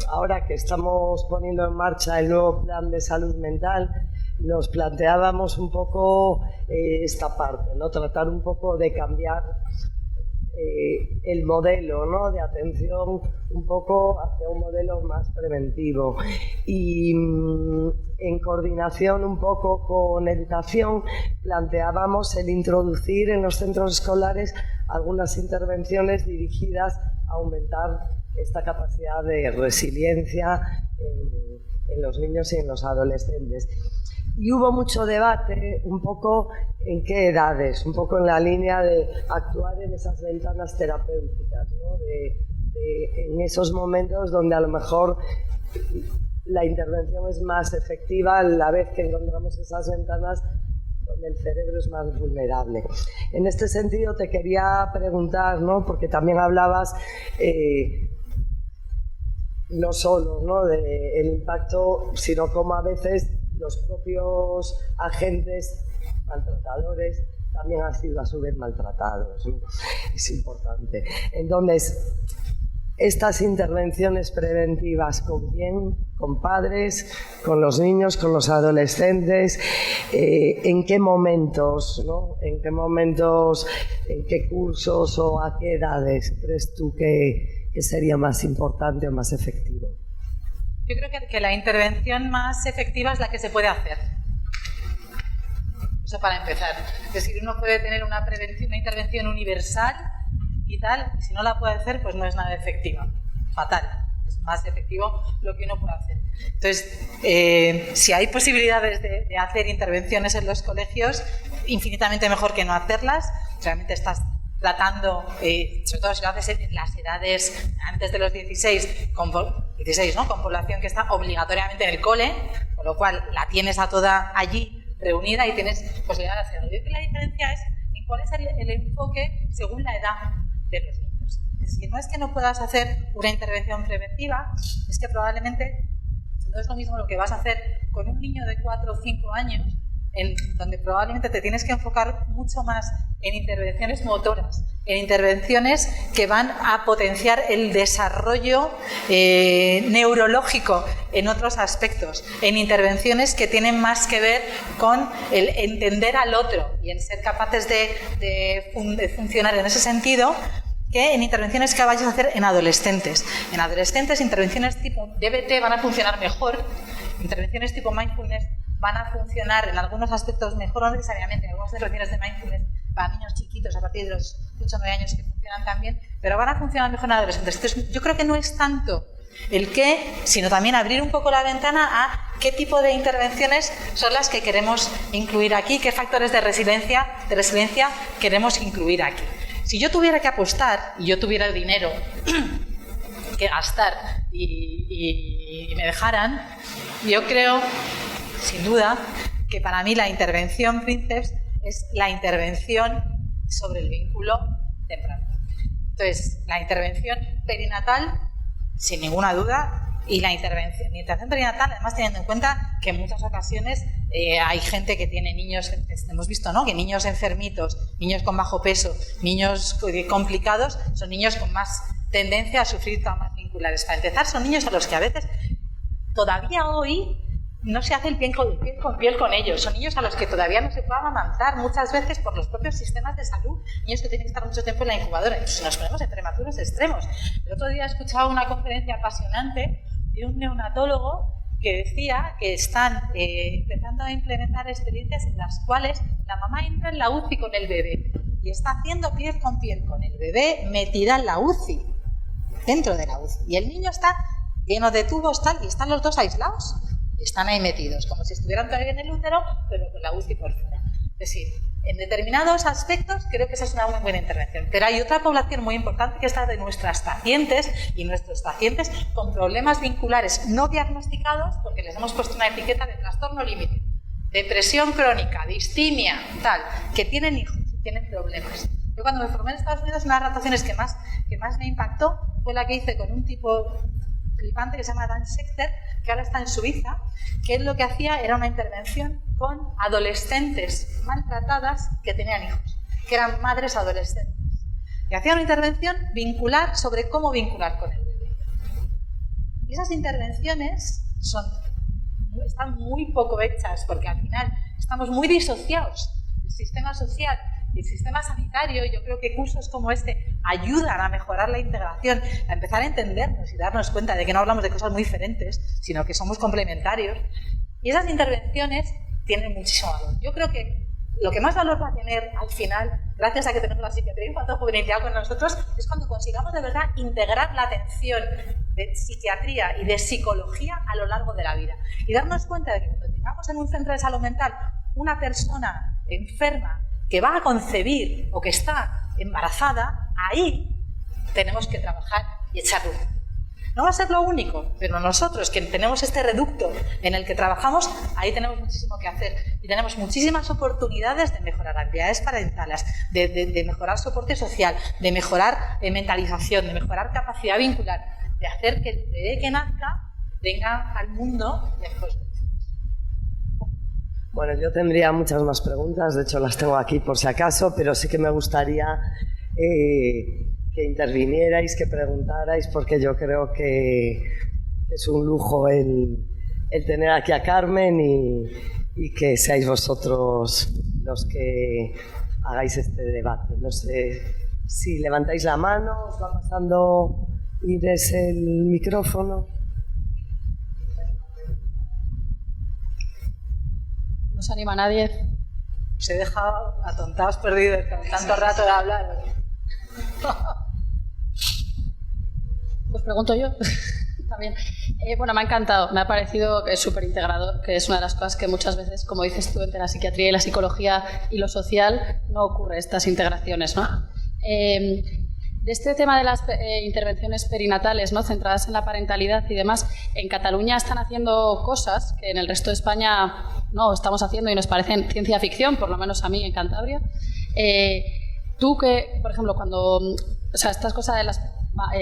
ahora que estamos poniendo en marcha el nuevo plan de salud mental, nos planteábamos un poco esta parte, ¿no?, tratar un poco de cambiar el modelo, ¿no?, de atención un poco hacia un modelo más preventivo y en coordinación un poco con educación planteábamos el introducir en los centros escolares algunas intervenciones dirigidas a aumentar esta capacidad de resiliencia en los niños y en los adolescentes. Y hubo mucho debate un poco en qué edades, un poco en la línea de actuar en esas ventanas terapéuticas, ¿no?, en esos momentos donde a lo mejor la intervención es más efectiva a la vez que encontramos esas ventanas donde el cerebro es más vulnerable. En este sentido te quería preguntar, ¿no?, porque también hablabas no solo, ¿no?, del impacto, sino cómo a veces los propios agentes maltratadores también han sido a su vez maltratados, ¿no? Es importante. Entonces, estas intervenciones preventivas, ¿con quién? Con padres, con los niños, con los adolescentes, ¿en qué momentos, ¿no?, en qué momentos, en qué cursos o a qué edades crees tú que sería más importante o más efectivo? Yo creo que la intervención más efectiva es la que se puede hacer. Eso para empezar. Es decir, uno puede tener una intervención universal y tal, y si no la puede hacer, pues no es nada efectiva. Fatal. Es más efectivo lo que uno puede hacer. Entonces, si hay posibilidades de hacer intervenciones en los colegios, infinitamente mejor que no hacerlas. Realmente estás tratando, sobre todo si lo haces en las edades antes de los 16, ¿no?, con población que está obligatoriamente en el cole, con lo cual la tienes a toda allí reunida y tienes posibilidad de hacerlo. Yo creo que la diferencia es en cuál es el enfoque según la edad de los niños. Es decir, no es que no puedas hacer una intervención preventiva, es que probablemente no es lo mismo lo que vas a hacer con un niño de 4 o 5 años, donde probablemente te tienes que enfocar mucho más en intervenciones motoras, en intervenciones que van a potenciar el desarrollo neurológico en otros aspectos, en intervenciones que tienen más que ver con el entender al otro y en ser capaces de funcionar en ese sentido, que en intervenciones que vayas a hacer en adolescentes. En adolescentes, intervenciones tipo DBT van a funcionar mejor intervenciones tipo mindfulness van a funcionar en algunos aspectos mejor, no necesariamente, algunas intervenciones de mindfulness para niños chiquitos a partir de los 8 o 9 años que funcionan también, pero van a funcionar mejor en adolescentes. Entonces, yo creo que no es tanto el qué, sino también abrir un poco la ventana a qué tipo de intervenciones son las que queremos incluir aquí, qué factores de resiliencia queremos incluir aquí. Si yo tuviera que apostar y yo tuviera el dinero que gastar y me dejaran, yo creo, sin duda, que para mí la intervención Princeps es la intervención sobre el vínculo temprano. Entonces, la intervención perinatal, sin ninguna duda, y la intervención perinatal, además teniendo en cuenta que en muchas ocasiones hay gente que tiene niños, hemos visto, ¿no?, que niños enfermitos, niños con bajo peso, niños complicados, son niños con más tendencia a sufrir traumas vinculares. Para empezar, son niños a los que a veces, todavía hoy, no se hace el piel con piel con ellos. Son niños a los que todavía no se puede amamantar muchas veces por los propios sistemas de salud. Niños que tienen que estar mucho tiempo en la incubadora. Entonces nos ponemos en prematuros extremos. El otro día he escuchado una conferencia apasionante de un neonatólogo que decía que están empezando a implementar experiencias en las cuales la mamá entra en la UCI con el bebé y está haciendo piel con el bebé metida en la UCI, dentro de la UCI. Y el niño está lleno de tubos tal, y están los dos aislados. Están ahí metidos, como si estuvieran todavía en el útero, pero con la UCI por fuera. Es decir, en determinados aspectos creo que esa es una muy buena intervención. Pero hay otra población muy importante que es la de nuestras pacientes y nuestros pacientes con problemas vinculares no diagnosticados, porque les hemos puesto una etiqueta de trastorno límite, depresión crónica, distimia, tal, que tienen hijos y tienen problemas. Yo cuando me formé en Estados Unidos, una de las adaptaciones que más me impactó fue la que hice con un tipo flipante que se llama Dan Schechter, que ahora está en Suiza, que él lo que hacía era una intervención con adolescentes maltratadas que tenían hijos, que eran madres adolescentes. Y hacía una intervención vincular sobre cómo vincular con el bebé. Y esas intervenciones están muy poco hechas, porque al final estamos muy disociados del sistema social y el sistema sanitario. Yo creo que cursos como este ayudan a mejorar la integración, a empezar a entendernos y darnos cuenta de que no hablamos de cosas muy diferentes, sino que somos complementarios. Y esas intervenciones tienen muchísimo valor. Yo creo que lo que más valor va a tener al final, gracias a que tenemos la psiquiatría infantil-juvenil con nosotros, es cuando consigamos de verdad integrar la atención de psiquiatría y de psicología a lo largo de la vida. Y darnos cuenta de que cuando tengamos en un centro de salud mental una persona enferma que va a concebir o que está embarazada, ahí tenemos que trabajar y echar luz. No va a ser lo único, pero nosotros que tenemos este reducto en el que trabajamos, ahí tenemos muchísimo que hacer y tenemos muchísimas oportunidades de mejorar habilidades parentales, de mejorar soporte social, de mejorar mentalización, de mejorar capacidad vincular, de hacer que el bebé que nazca venga al mundo mejor. Bueno, yo tendría muchas más preguntas, de hecho las tengo aquí por si acaso, pero sí que me gustaría que intervinierais, que preguntarais, porque yo creo que es un lujo el tener aquí a Carmen y que seáis vosotros los que hagáis este debate. No sé si levantáis la mano, os va pasando Inés el micrófono. No se anima a nadie. Se deja atontados perdidos con tanto rato de hablar. Pues pregunto yo también. Bueno, me ha encantado, me ha parecido que es súper integrador, que es una de las cosas que muchas veces, como dices tú, entre la psiquiatría y la psicología y lo social no ocurre estas integraciones, ¿no? De este tema de las intervenciones perinatales, ¿no?, centradas en la parentalidad y demás, en Cataluña están haciendo cosas que en el resto de España no estamos haciendo y nos parecen ciencia ficción, por lo menos a mí en Cantabria. Tú que, por ejemplo, estas cosas de las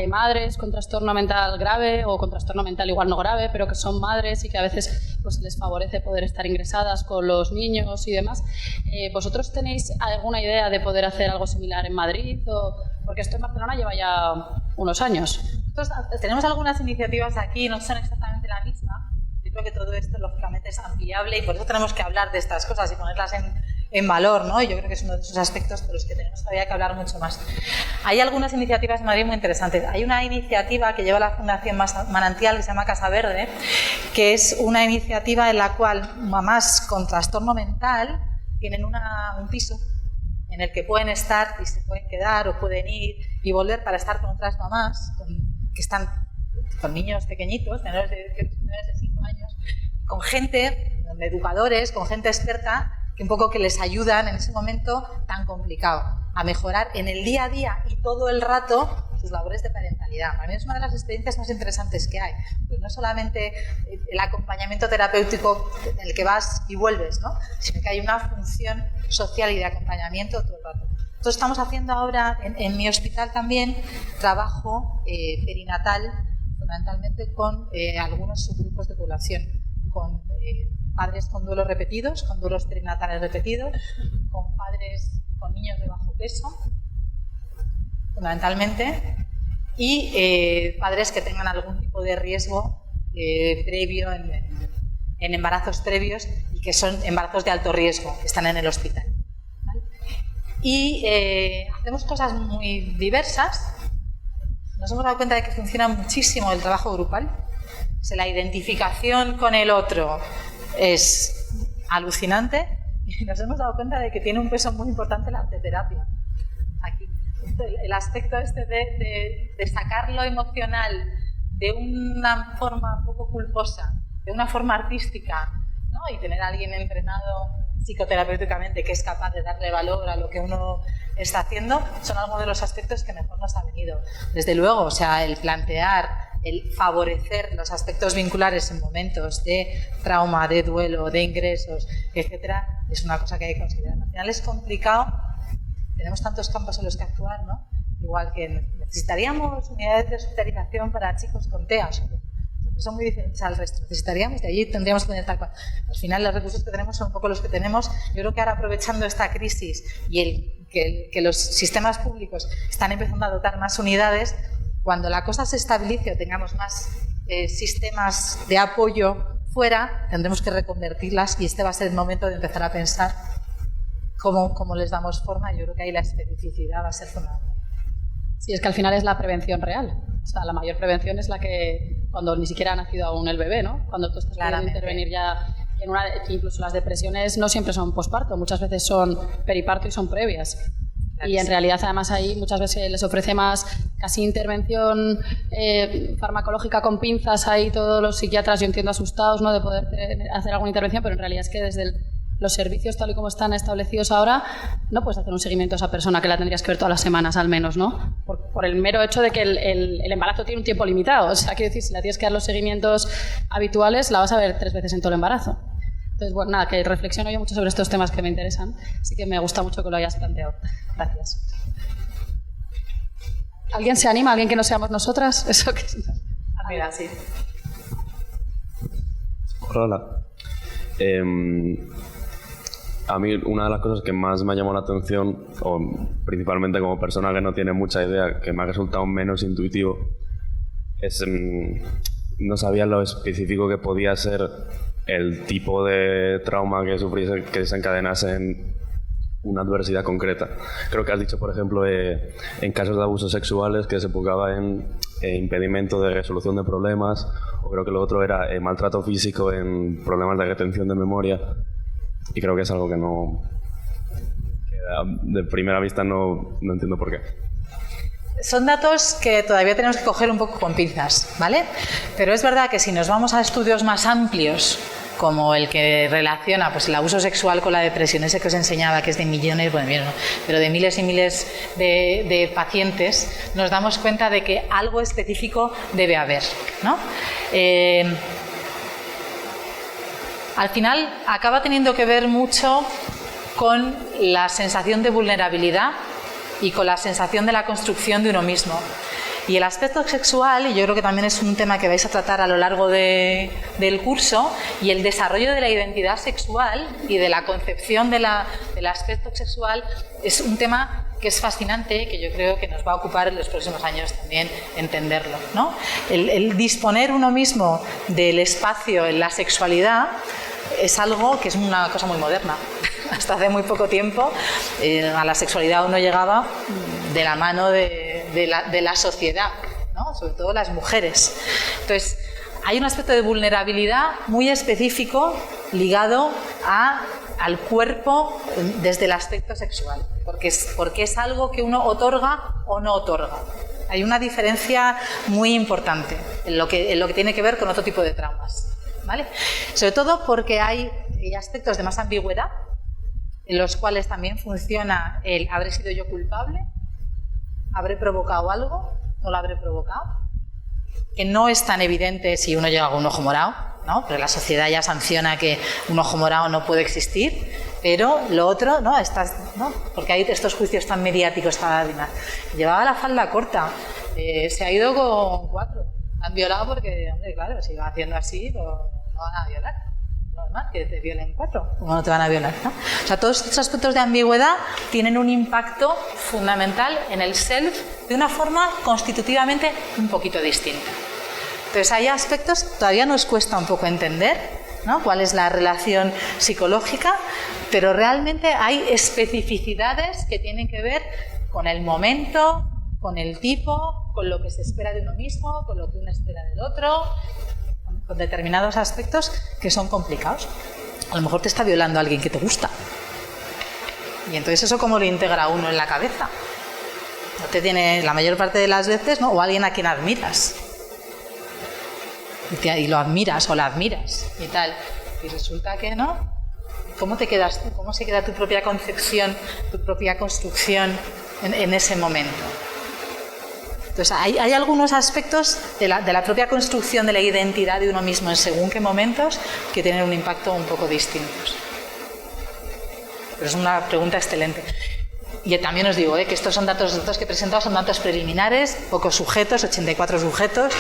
madres con trastorno mental grave o con trastorno mental igual no grave, pero que son madres y que a veces pues, les favorece poder estar ingresadas con los niños y demás, ¿vosotros tenéis alguna idea de poder hacer algo similar en Madrid? Porque esto en Barcelona lleva ya unos años. Nosotros tenemos algunas iniciativas aquí, no son exactamente la misma. Yo creo que todo esto lógicamente es ampliable y por eso tenemos que hablar de estas cosas y ponerlas en valor, ¿no? Y yo creo que es uno de esos aspectos de los que tenemos todavía que hablar mucho más. Hay algunas iniciativas en Madrid muy interesantes. Hay una iniciativa que lleva la Fundación Manantial que se llama Casa Verde, que es una iniciativa en la cual mamás con trastorno mental tienen un piso en el que pueden estar y se pueden quedar o pueden ir y volver para estar con otras mamás que están con niños pequeñitos, menores de 5 años, con gente, con educadores, con gente experta, que un poco que les ayudan en ese momento tan complicado a mejorar en el día a día y todo el rato sus labores de parentalidad. Para mí es una de las experiencias más interesantes que hay, pues no solamente el acompañamiento terapéutico en el que vas y vuelves, ¿no? Sino que hay una función social y de acompañamiento todo el rato. Nosotros estamos haciendo ahora en mi hospital también trabajo perinatal, fundamentalmente con algunos subgrupos de población, con padres con duelos repetidos, con duelos perinatales repetidos, con padres con niños de bajo peso, fundamentalmente, y padres que tengan algún tipo de riesgo previo en embarazos previos y que son embarazos de alto riesgo, que están en el hospital. ¿Vale? Y hacemos cosas muy diversas. Nos hemos dado cuenta de que funciona muchísimo el trabajo grupal. O sea, la identificación con el otro es alucinante y nos hemos dado cuenta de que tiene un peso muy importante la arteterapia. Aquí, el aspecto este de sacar lo emocional de una forma poco culposa, de una forma artística, ¿no? Y tener a alguien entrenado psicoterapéuticamente que es capaz de darle valor a lo que uno está haciendo, son algunos de los aspectos que mejor nos ha venido. Desde luego, o sea, el plantear, el favorecer los aspectos vinculares en momentos de trauma, de duelo, de ingresos, etcétera, es una cosa que hay que considerar. Al final es complicado, tenemos tantos campos en los que actuar, ¿no? Igual que necesitaríamos unidades de hospitalización para chicos con TEA, son muy diferentes al resto. Necesitaríamos, de allí tendríamos que tener tal cual. Al final los recursos que tenemos son un poco los que tenemos. Yo creo que ahora, aprovechando esta crisis y que los sistemas públicos están empezando a dotar más unidades, cuando la cosa se estabilice o tengamos más sistemas de apoyo fuera, tendremos que reconvertirlas y este va a ser el momento de empezar a pensar cómo les damos forma. Yo creo que ahí la especificidad va a ser fundamental. Sí, es que al final es la prevención real. O sea, la mayor prevención es la que cuando ni siquiera ha nacido aún el bebé, ¿no? Cuando tú estás pudiendo intervenir ya en incluso las depresiones no siempre son posparto, muchas veces son periparto y son previas. Y en realidad, además, ahí muchas veces les ofrece más casi intervención farmacológica con pinzas, ahí todos los psiquiatras, yo entiendo, asustados, ¿no?, de poder hacer alguna intervención, pero en realidad es que desde los servicios tal y como están establecidos ahora, no puedes hacer un seguimiento a esa persona que la tendrías que ver todas las semanas al menos, ¿no? Por el mero hecho de que el embarazo tiene un tiempo limitado. O sea, quiero decir, si la tienes que dar los seguimientos habituales, la vas a ver 3 veces en todo el embarazo. Entonces, bueno, nada, que reflexiono yo mucho sobre estos temas que me interesan, así que me gusta mucho que lo hayas planteado. Gracias. ¿Alguien se anima? ¿Alguien que no seamos nosotras? Eso que mira, sí. Hola. A mí una de las cosas que más me ha llamado la atención, o principalmente como persona que no tiene mucha idea, que me ha resultado menos intuitivo, es no sabía lo específico que podía ser el tipo de trauma que sufriese, que desencadenase en una adversidad concreta. Creo que has dicho, por ejemplo, en casos de abusos sexuales que se enfocaba en impedimento de resolución de problemas, o creo que lo otro era maltrato físico en problemas de retención de memoria. Y creo que es algo que de primera vista no entiendo por qué. Son datos que todavía tenemos que coger un poco con pinzas, ¿vale? Pero es verdad que si nos vamos a estudios más amplios, como el que relaciona pues, el abuso sexual con la depresión, ese que os enseñaba, que es de millones, bueno, no, pero de miles y miles de pacientes, nos damos cuenta de que algo específico debe haber, ¿no? Al final acaba teniendo que ver mucho con la sensación de vulnerabilidad y con la sensación de la construcción de uno mismo. Y el aspecto sexual, y yo creo que también es un tema que vais a tratar a lo largo del curso, y el desarrollo de la identidad sexual y de la concepción del aspecto sexual es un tema que es fascinante, que yo creo que nos va a ocupar en los próximos años también entenderlo, ¿no? El disponer uno mismo del espacio en la sexualidad es algo que es una cosa muy moderna. hasta hace muy poco tiempo, a la sexualidad uno llegaba de la mano de la sociedad, ¿no? Sobre todo las mujeres. Entonces, hay un aspecto de vulnerabilidad muy específico ligado al cuerpo desde el aspecto sexual, porque es algo que uno otorga o no otorga. Hay una diferencia muy importante en lo que tiene que ver con otro tipo de traumas, ¿vale? Sobre todo porque hay aspectos de más ambigüedad, en los cuales también funciona el ¿habré sido yo culpable? ¿Habré provocado algo? ¿No lo habré provocado? Que no es tan evidente si uno llega con un ojo morado, ¿no? Pero la sociedad ya sanciona que un ojo morado no puede existir, pero lo otro, ¿no? Porque hay estos juicios tan mediáticos, llevaba la falda corta, se ha ido con 4, han violado porque, hombre, claro, si va haciendo así, pues no van a violar. Normal que te violen 4, como no te van a violar, ¿no? O sea, todos estos aspectos de ambigüedad tienen un impacto fundamental en el self de una forma constitutivamente un poquito distinta. Entonces hay aspectos, todavía nos cuesta un poco entender, ¿no? Cuál es la relación psicológica, pero realmente hay especificidades que tienen que ver con el momento, con el tipo, con lo que se espera de uno mismo, con lo que uno espera del otro, con determinados aspectos que son complicados. A lo mejor te está violando alguien que te gusta. Y entonces eso cómo lo integra uno en la cabeza. No te tiene la mayor parte de las veces, ¿no? O alguien a quien admiras. Y lo admiras o la admiras y tal. Y resulta que no. ¿Cómo te quedas tú? ¿Cómo se queda tu propia concepción, tu propia construcción en ese momento? Entonces, hay algunos aspectos de la propia construcción de la identidad de uno mismo en según qué momentos que tienen un impacto un poco distintos. Pero es una pregunta excelente. Y también os digo que estos son datos que he presentado, son datos preliminares, pocos sujetos, 84 sujetos.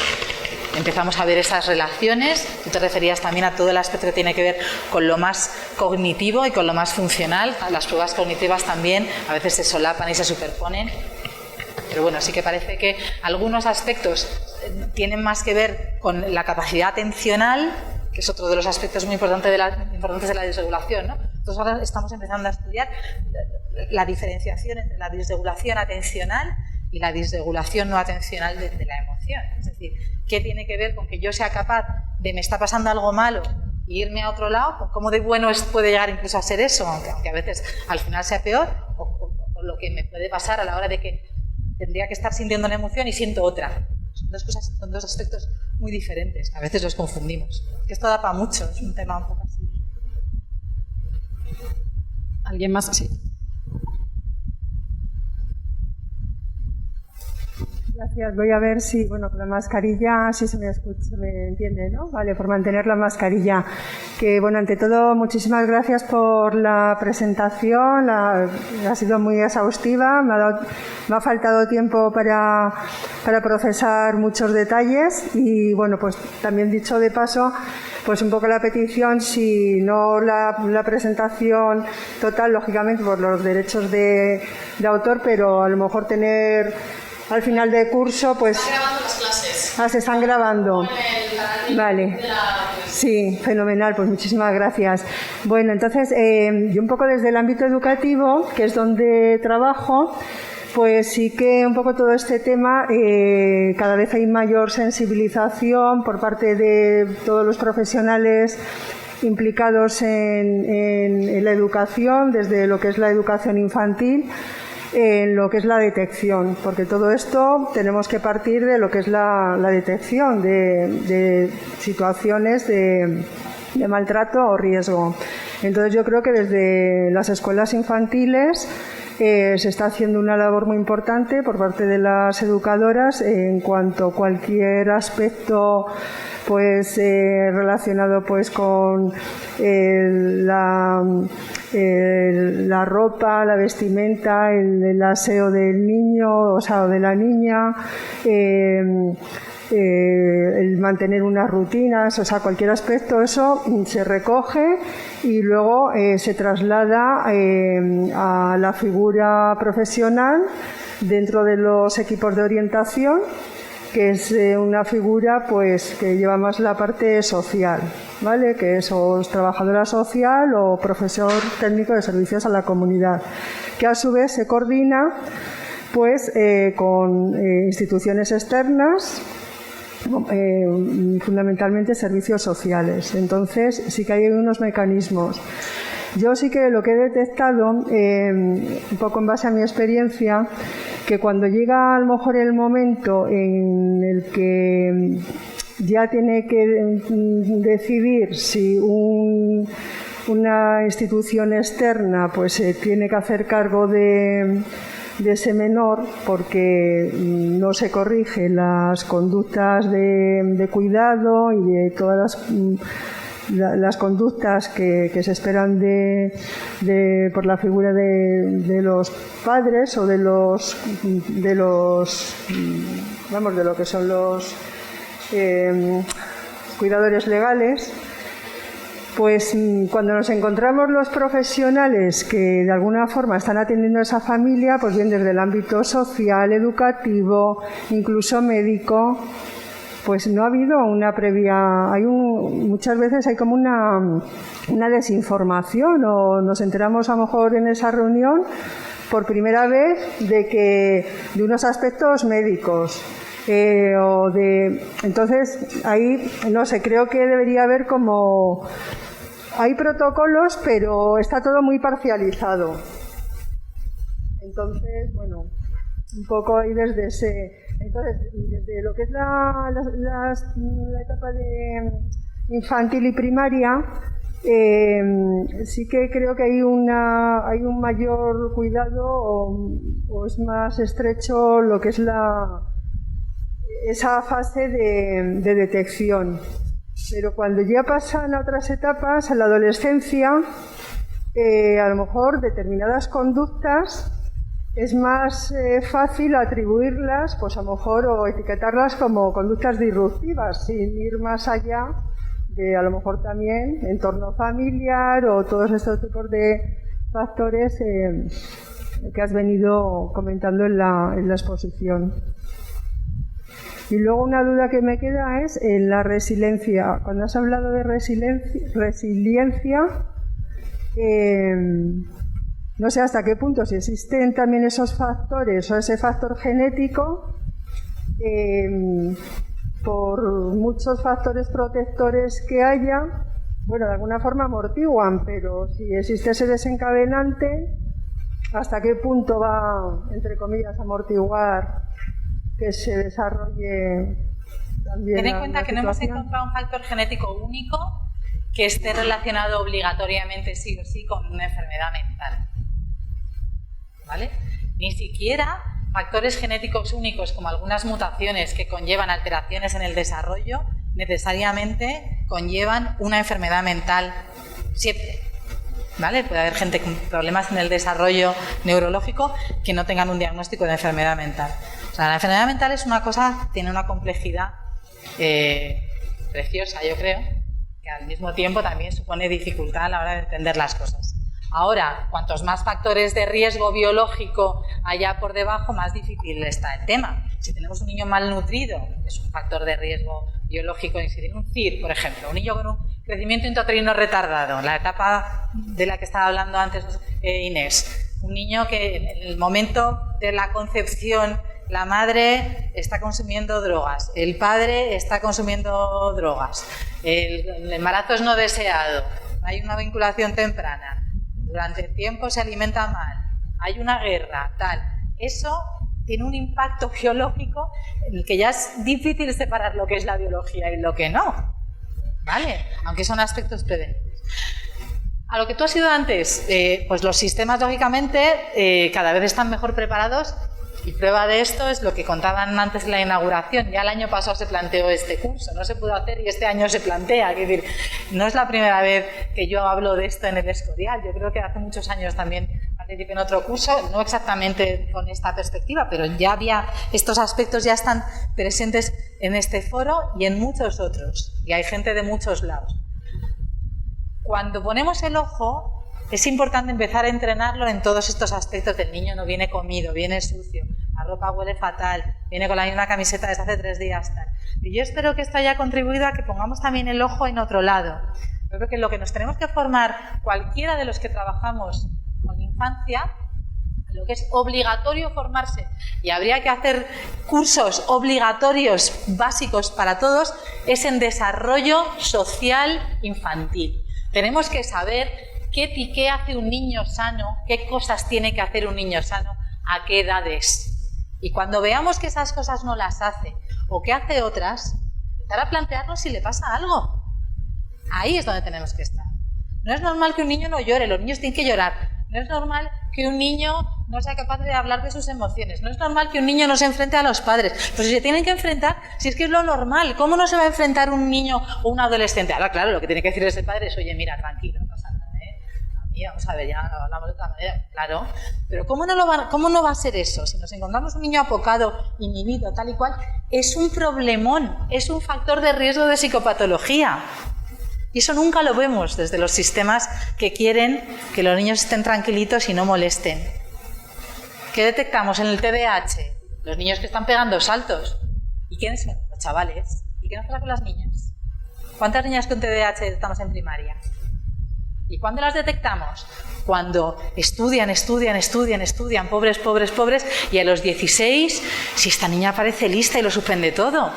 Empezamos a ver esas relaciones. Tú te referías también a todo el aspecto que tiene que ver con lo más cognitivo y con lo más funcional. Las pruebas cognitivas también a veces se solapan y se superponen. Pero bueno, sí que parece que algunos aspectos tienen más que ver con la capacidad atencional, que es otro de los aspectos muy importantes de la disregulación, ¿no? Entonces ahora estamos empezando a estudiar la diferenciación entre la disregulación atencional y la disregulación no atencional de la emoción. Es decir, ¿qué tiene que ver con que yo sea capaz de me está pasando algo malo e irme a otro lado? ¿Cómo de bueno puede llegar incluso a ser eso? Aunque a veces al final sea peor, o lo que me puede pasar a la hora de que tendría que estar sintiendo una emoción y siento otra. Son dos aspectos muy diferentes, que a veces los confundimos. Esto da para mucho, es un tema un poco así. ¿Alguien más? Sí. Gracias. Voy a ver si, con la mascarilla, si se me escucha, se me entiende, ¿no? Vale, por mantener la mascarilla. Que, ante todo, muchísimas gracias por la presentación. Ha sido muy exhaustiva. Me ha faltado tiempo para procesar muchos detalles y, pues también dicho de paso, pues un poco la petición, si no la presentación total, lógicamente por los derechos de autor, pero a lo mejor tener al final del curso, pues... ¿Están grabando las clases? Se están grabando. Vale. Sí, fenomenal, pues muchísimas gracias. Bueno, entonces, yo un poco desde el ámbito educativo, que es donde trabajo, pues sí que un poco todo este tema, cada vez hay mayor sensibilización por parte de todos los profesionales implicados en la educación, desde lo que es la educación infantil, en lo que es la detección, porque todo esto tenemos que partir de lo que es la detección de situaciones de maltrato o riesgo. Entonces yo creo que desde las escuelas infantiles se está haciendo una labor muy importante por parte de las educadoras en cuanto a cualquier aspecto relacionado con la ropa, la vestimenta, el aseo del niño, o de la niña, el mantener unas rutinas, cualquier aspecto, eso se recoge y luego se traslada a la figura profesional dentro de los equipos de orientación, que es una figura pues que lleva más la parte social, ¿vale? Que es o trabajadora social o profesor técnico de servicios a la comunidad, que a su vez se coordina pues con instituciones externas, fundamentalmente servicios sociales. Entonces sí que hay unos mecanismos. Yo sí que lo que he detectado, un poco en base a mi experiencia, que cuando llega a lo mejor el momento en el que ya tiene que decidir si una institución externa pues tiene que hacer cargo de ese menor porque no se corrige las conductas de cuidado y de todas las conductas que se esperan por la figura de los padres o de lo que son los cuidadores legales. Pues cuando nos encontramos los profesionales que de alguna forma están atendiendo a esa familia, pues bien desde el ámbito social, educativo, incluso médico, pues no ha habido una previa, muchas veces hay como una desinformación, o nos enteramos a lo mejor en esa reunión por primera vez de unos aspectos médicos. Entonces ahí no sé, creo que debería haber como hay protocolos, pero está todo muy parcializado. Entonces, bueno, un poco ahí desde lo que es la etapa de infantil y primaria, sí que creo que hay un mayor cuidado o es más estrecho lo que es esa fase de detección. Pero cuando ya pasan a otras etapas, a la adolescencia, a lo mejor determinadas conductas es más fácil atribuirlas, pues a lo mejor, o etiquetarlas como conductas disruptivas, sin ir más allá de a lo mejor también entorno familiar o todos estos tipos de factores que has venido comentando en la exposición. Y luego una duda que me queda es en la resiliencia. Cuando has hablado de resiliencia, no sé hasta qué punto, si existen también esos factores o ese factor genético, por muchos factores protectores que haya, bueno, de alguna forma amortiguan, pero si existe ese desencadenante, ¿hasta qué punto va, entre comillas, a amortiguar que se desarrolle también? Ten en cuenta que no hemos encontrado un factor genético único que esté relacionado obligatoriamente sí o sí con una enfermedad mental, ¿vale? Ni siquiera factores genéticos únicos como algunas mutaciones que conllevan alteraciones en el desarrollo necesariamente conllevan una enfermedad mental siempre, ¿vale? Puede haber gente con problemas en el desarrollo neurológico que no tengan un diagnóstico de enfermedad mental. O sea, la enfermedad mental es una cosa, tiene una complejidad preciosa, yo creo, que al mismo tiempo también supone dificultad a la hora de entender las cosas. Ahora, cuantos más factores de riesgo biológico haya por debajo, más difícil está el tema. Si tenemos un niño malnutrido, es un factor de riesgo biológico. Si tiene un CIR, por ejemplo, un niño con un crecimiento intrauterino retardado, la etapa de la que estaba hablando antes Inés, un niño que en el momento de la concepción la madre está consumiendo drogas, el padre está consumiendo drogas, el embarazo es no deseado, hay una vinculación temprana, durante el tiempo se alimenta mal, hay una guerra, tal. Eso tiene un impacto biológico en el que ya es difícil separar lo que es la biología y lo que no, ¿vale? Aunque son aspectos preventivos. A lo que tú has ido antes, pues los sistemas, lógicamente, cada vez están mejor preparados. Y prueba de esto es lo que contaban antes en la inauguración. Ya el año pasado se planteó este curso, no se pudo hacer y este año se plantea. Es decir, no es la primera vez que yo hablo de esto en el Escorial. Yo creo que hace muchos años también participé en otro curso, no exactamente con esta perspectiva, pero ya había estos aspectos, ya están presentes en este foro y en muchos otros. Y hay gente de muchos lados. Cuando ponemos el ojo, es importante empezar a entrenarlo en todos estos aspectos del niño no viene comido, viene sucio, la ropa huele fatal, viene con la misma camiseta desde hace 3 días, tal. Y yo espero que esto haya contribuido a que pongamos también el ojo en otro lado. Yo creo que lo que nos tenemos que formar cualquiera de los que trabajamos con infancia, lo que es obligatorio formarse, y habría que hacer cursos obligatorios básicos para todos, es en desarrollo social infantil. Tenemos que saber qué hace un niño sano, qué cosas tiene que hacer un niño sano, a qué edades. Y cuando veamos que esas cosas no las hace o que hace otras, empezar a plantearnos si le pasa algo. Ahí es donde tenemos que estar. No es normal que un niño no llore, los niños tienen que llorar. No es normal que un niño no sea capaz de hablar de sus emociones. No es normal que un niño no se enfrente a los padres. Pues si se tienen que enfrentar, si es que es lo normal, ¿cómo no se va a enfrentar un niño o un adolescente? Ahora, claro, lo que tiene que decir ese padre es, oye, mira, tranquilo, no pasa nada, y vamos a ver, ya lo hablamos de otra manera, claro. Pero ¿cómo no va a ser eso? Si nos encontramos un niño apocado, inhibido, tal y cual, es un problemón, es un factor de riesgo de psicopatología. Y eso nunca lo vemos desde los sistemas que quieren que los niños estén tranquilitos y no molesten. ¿Qué detectamos en el TDAH? Los niños que están pegando saltos. ¿Y quiénes son? Los chavales. ¿Y qué nos pasa con las niñas? ¿Cuántas niñas con TDAH detectamos en primaria? ¿Y cuándo las detectamos? Cuando estudian, pobres, y a los 16, si esta niña parece lista y lo suspende todo,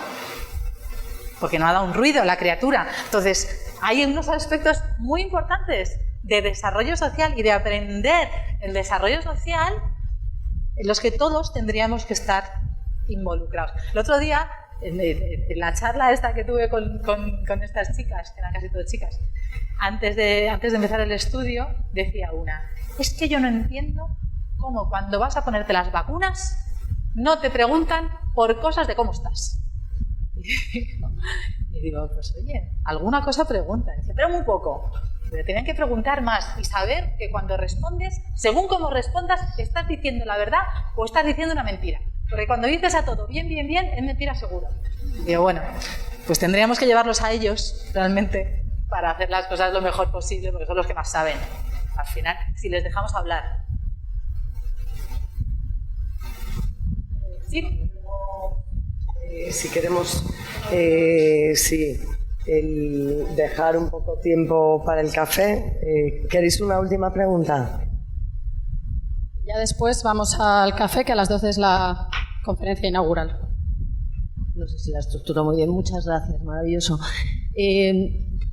porque no ha dado un ruido la criatura. Entonces, hay unos aspectos muy importantes de desarrollo social y de aprender el desarrollo social en los que todos tendríamos que estar involucrados. El otro día, en la charla esta que tuve con estas chicas, que eran casi todas chicas, antes de empezar el estudio, decía una, es que yo no entiendo cómo cuando vas a ponerte las vacunas no te preguntan por cosas de cómo estás. Y digo, pues oye, alguna cosa preguntan. Dice, pero muy poco. Pero tienen que preguntar más y saber que cuando respondes, según cómo respondas, estás diciendo la verdad o estás diciendo una mentira. Porque cuando dices a todo bien, es mentira seguro. Y digo, bueno, pues tendríamos que llevarlos a ellos realmente para hacer las cosas lo mejor posible, porque son los que más saben. Al final, si les dejamos hablar. ¿Sí? Si queremos dejar un poco tiempo para el café, ¿queréis una última pregunta? Ya después vamos al café, que a las 12 es la conferencia inaugural. No sé si la estructuro muy bien, muchas gracias, maravilloso.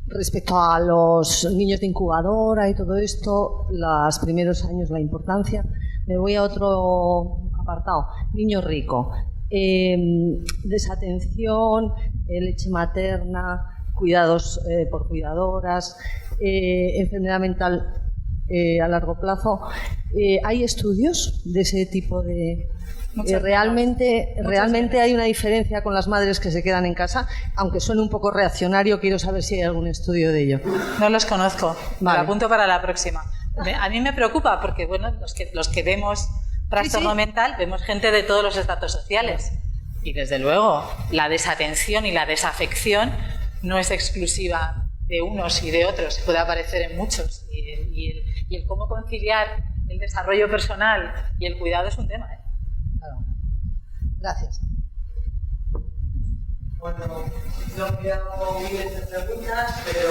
Respecto a los niños de incubadora y todo esto, los primeros años, la importancia, me voy a otro apartado, niño rico. Desatención, leche materna, cuidados por cuidadoras, enfermedad mental a largo plazo. ¿Hay estudios de ese tipo de...? ¿Realmente hay una diferencia con las madres que se quedan en casa? Aunque suene un poco reaccionario, quiero saber si hay algún estudio de ello. No los conozco, vale. Lo apunto para la próxima. A mí me preocupa porque bueno, los que vemos trastorno mental, vemos gente de todos los estratos sociales. Y desde luego, la desatención y la desafección no es exclusiva de unos y de otros, puede aparecer en muchos. Y el cómo conciliar el desarrollo personal y el cuidado es un tema. Claro. Gracias. Bueno, no han quedado miles de preguntas, pero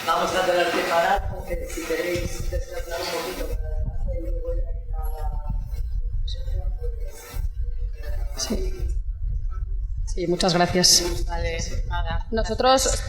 vamos a tener que parar porque si queréis descansar un poquito para hacer y luego ir a la presentación, pues... Sí, muchas gracias. Vale, nada. Nosotros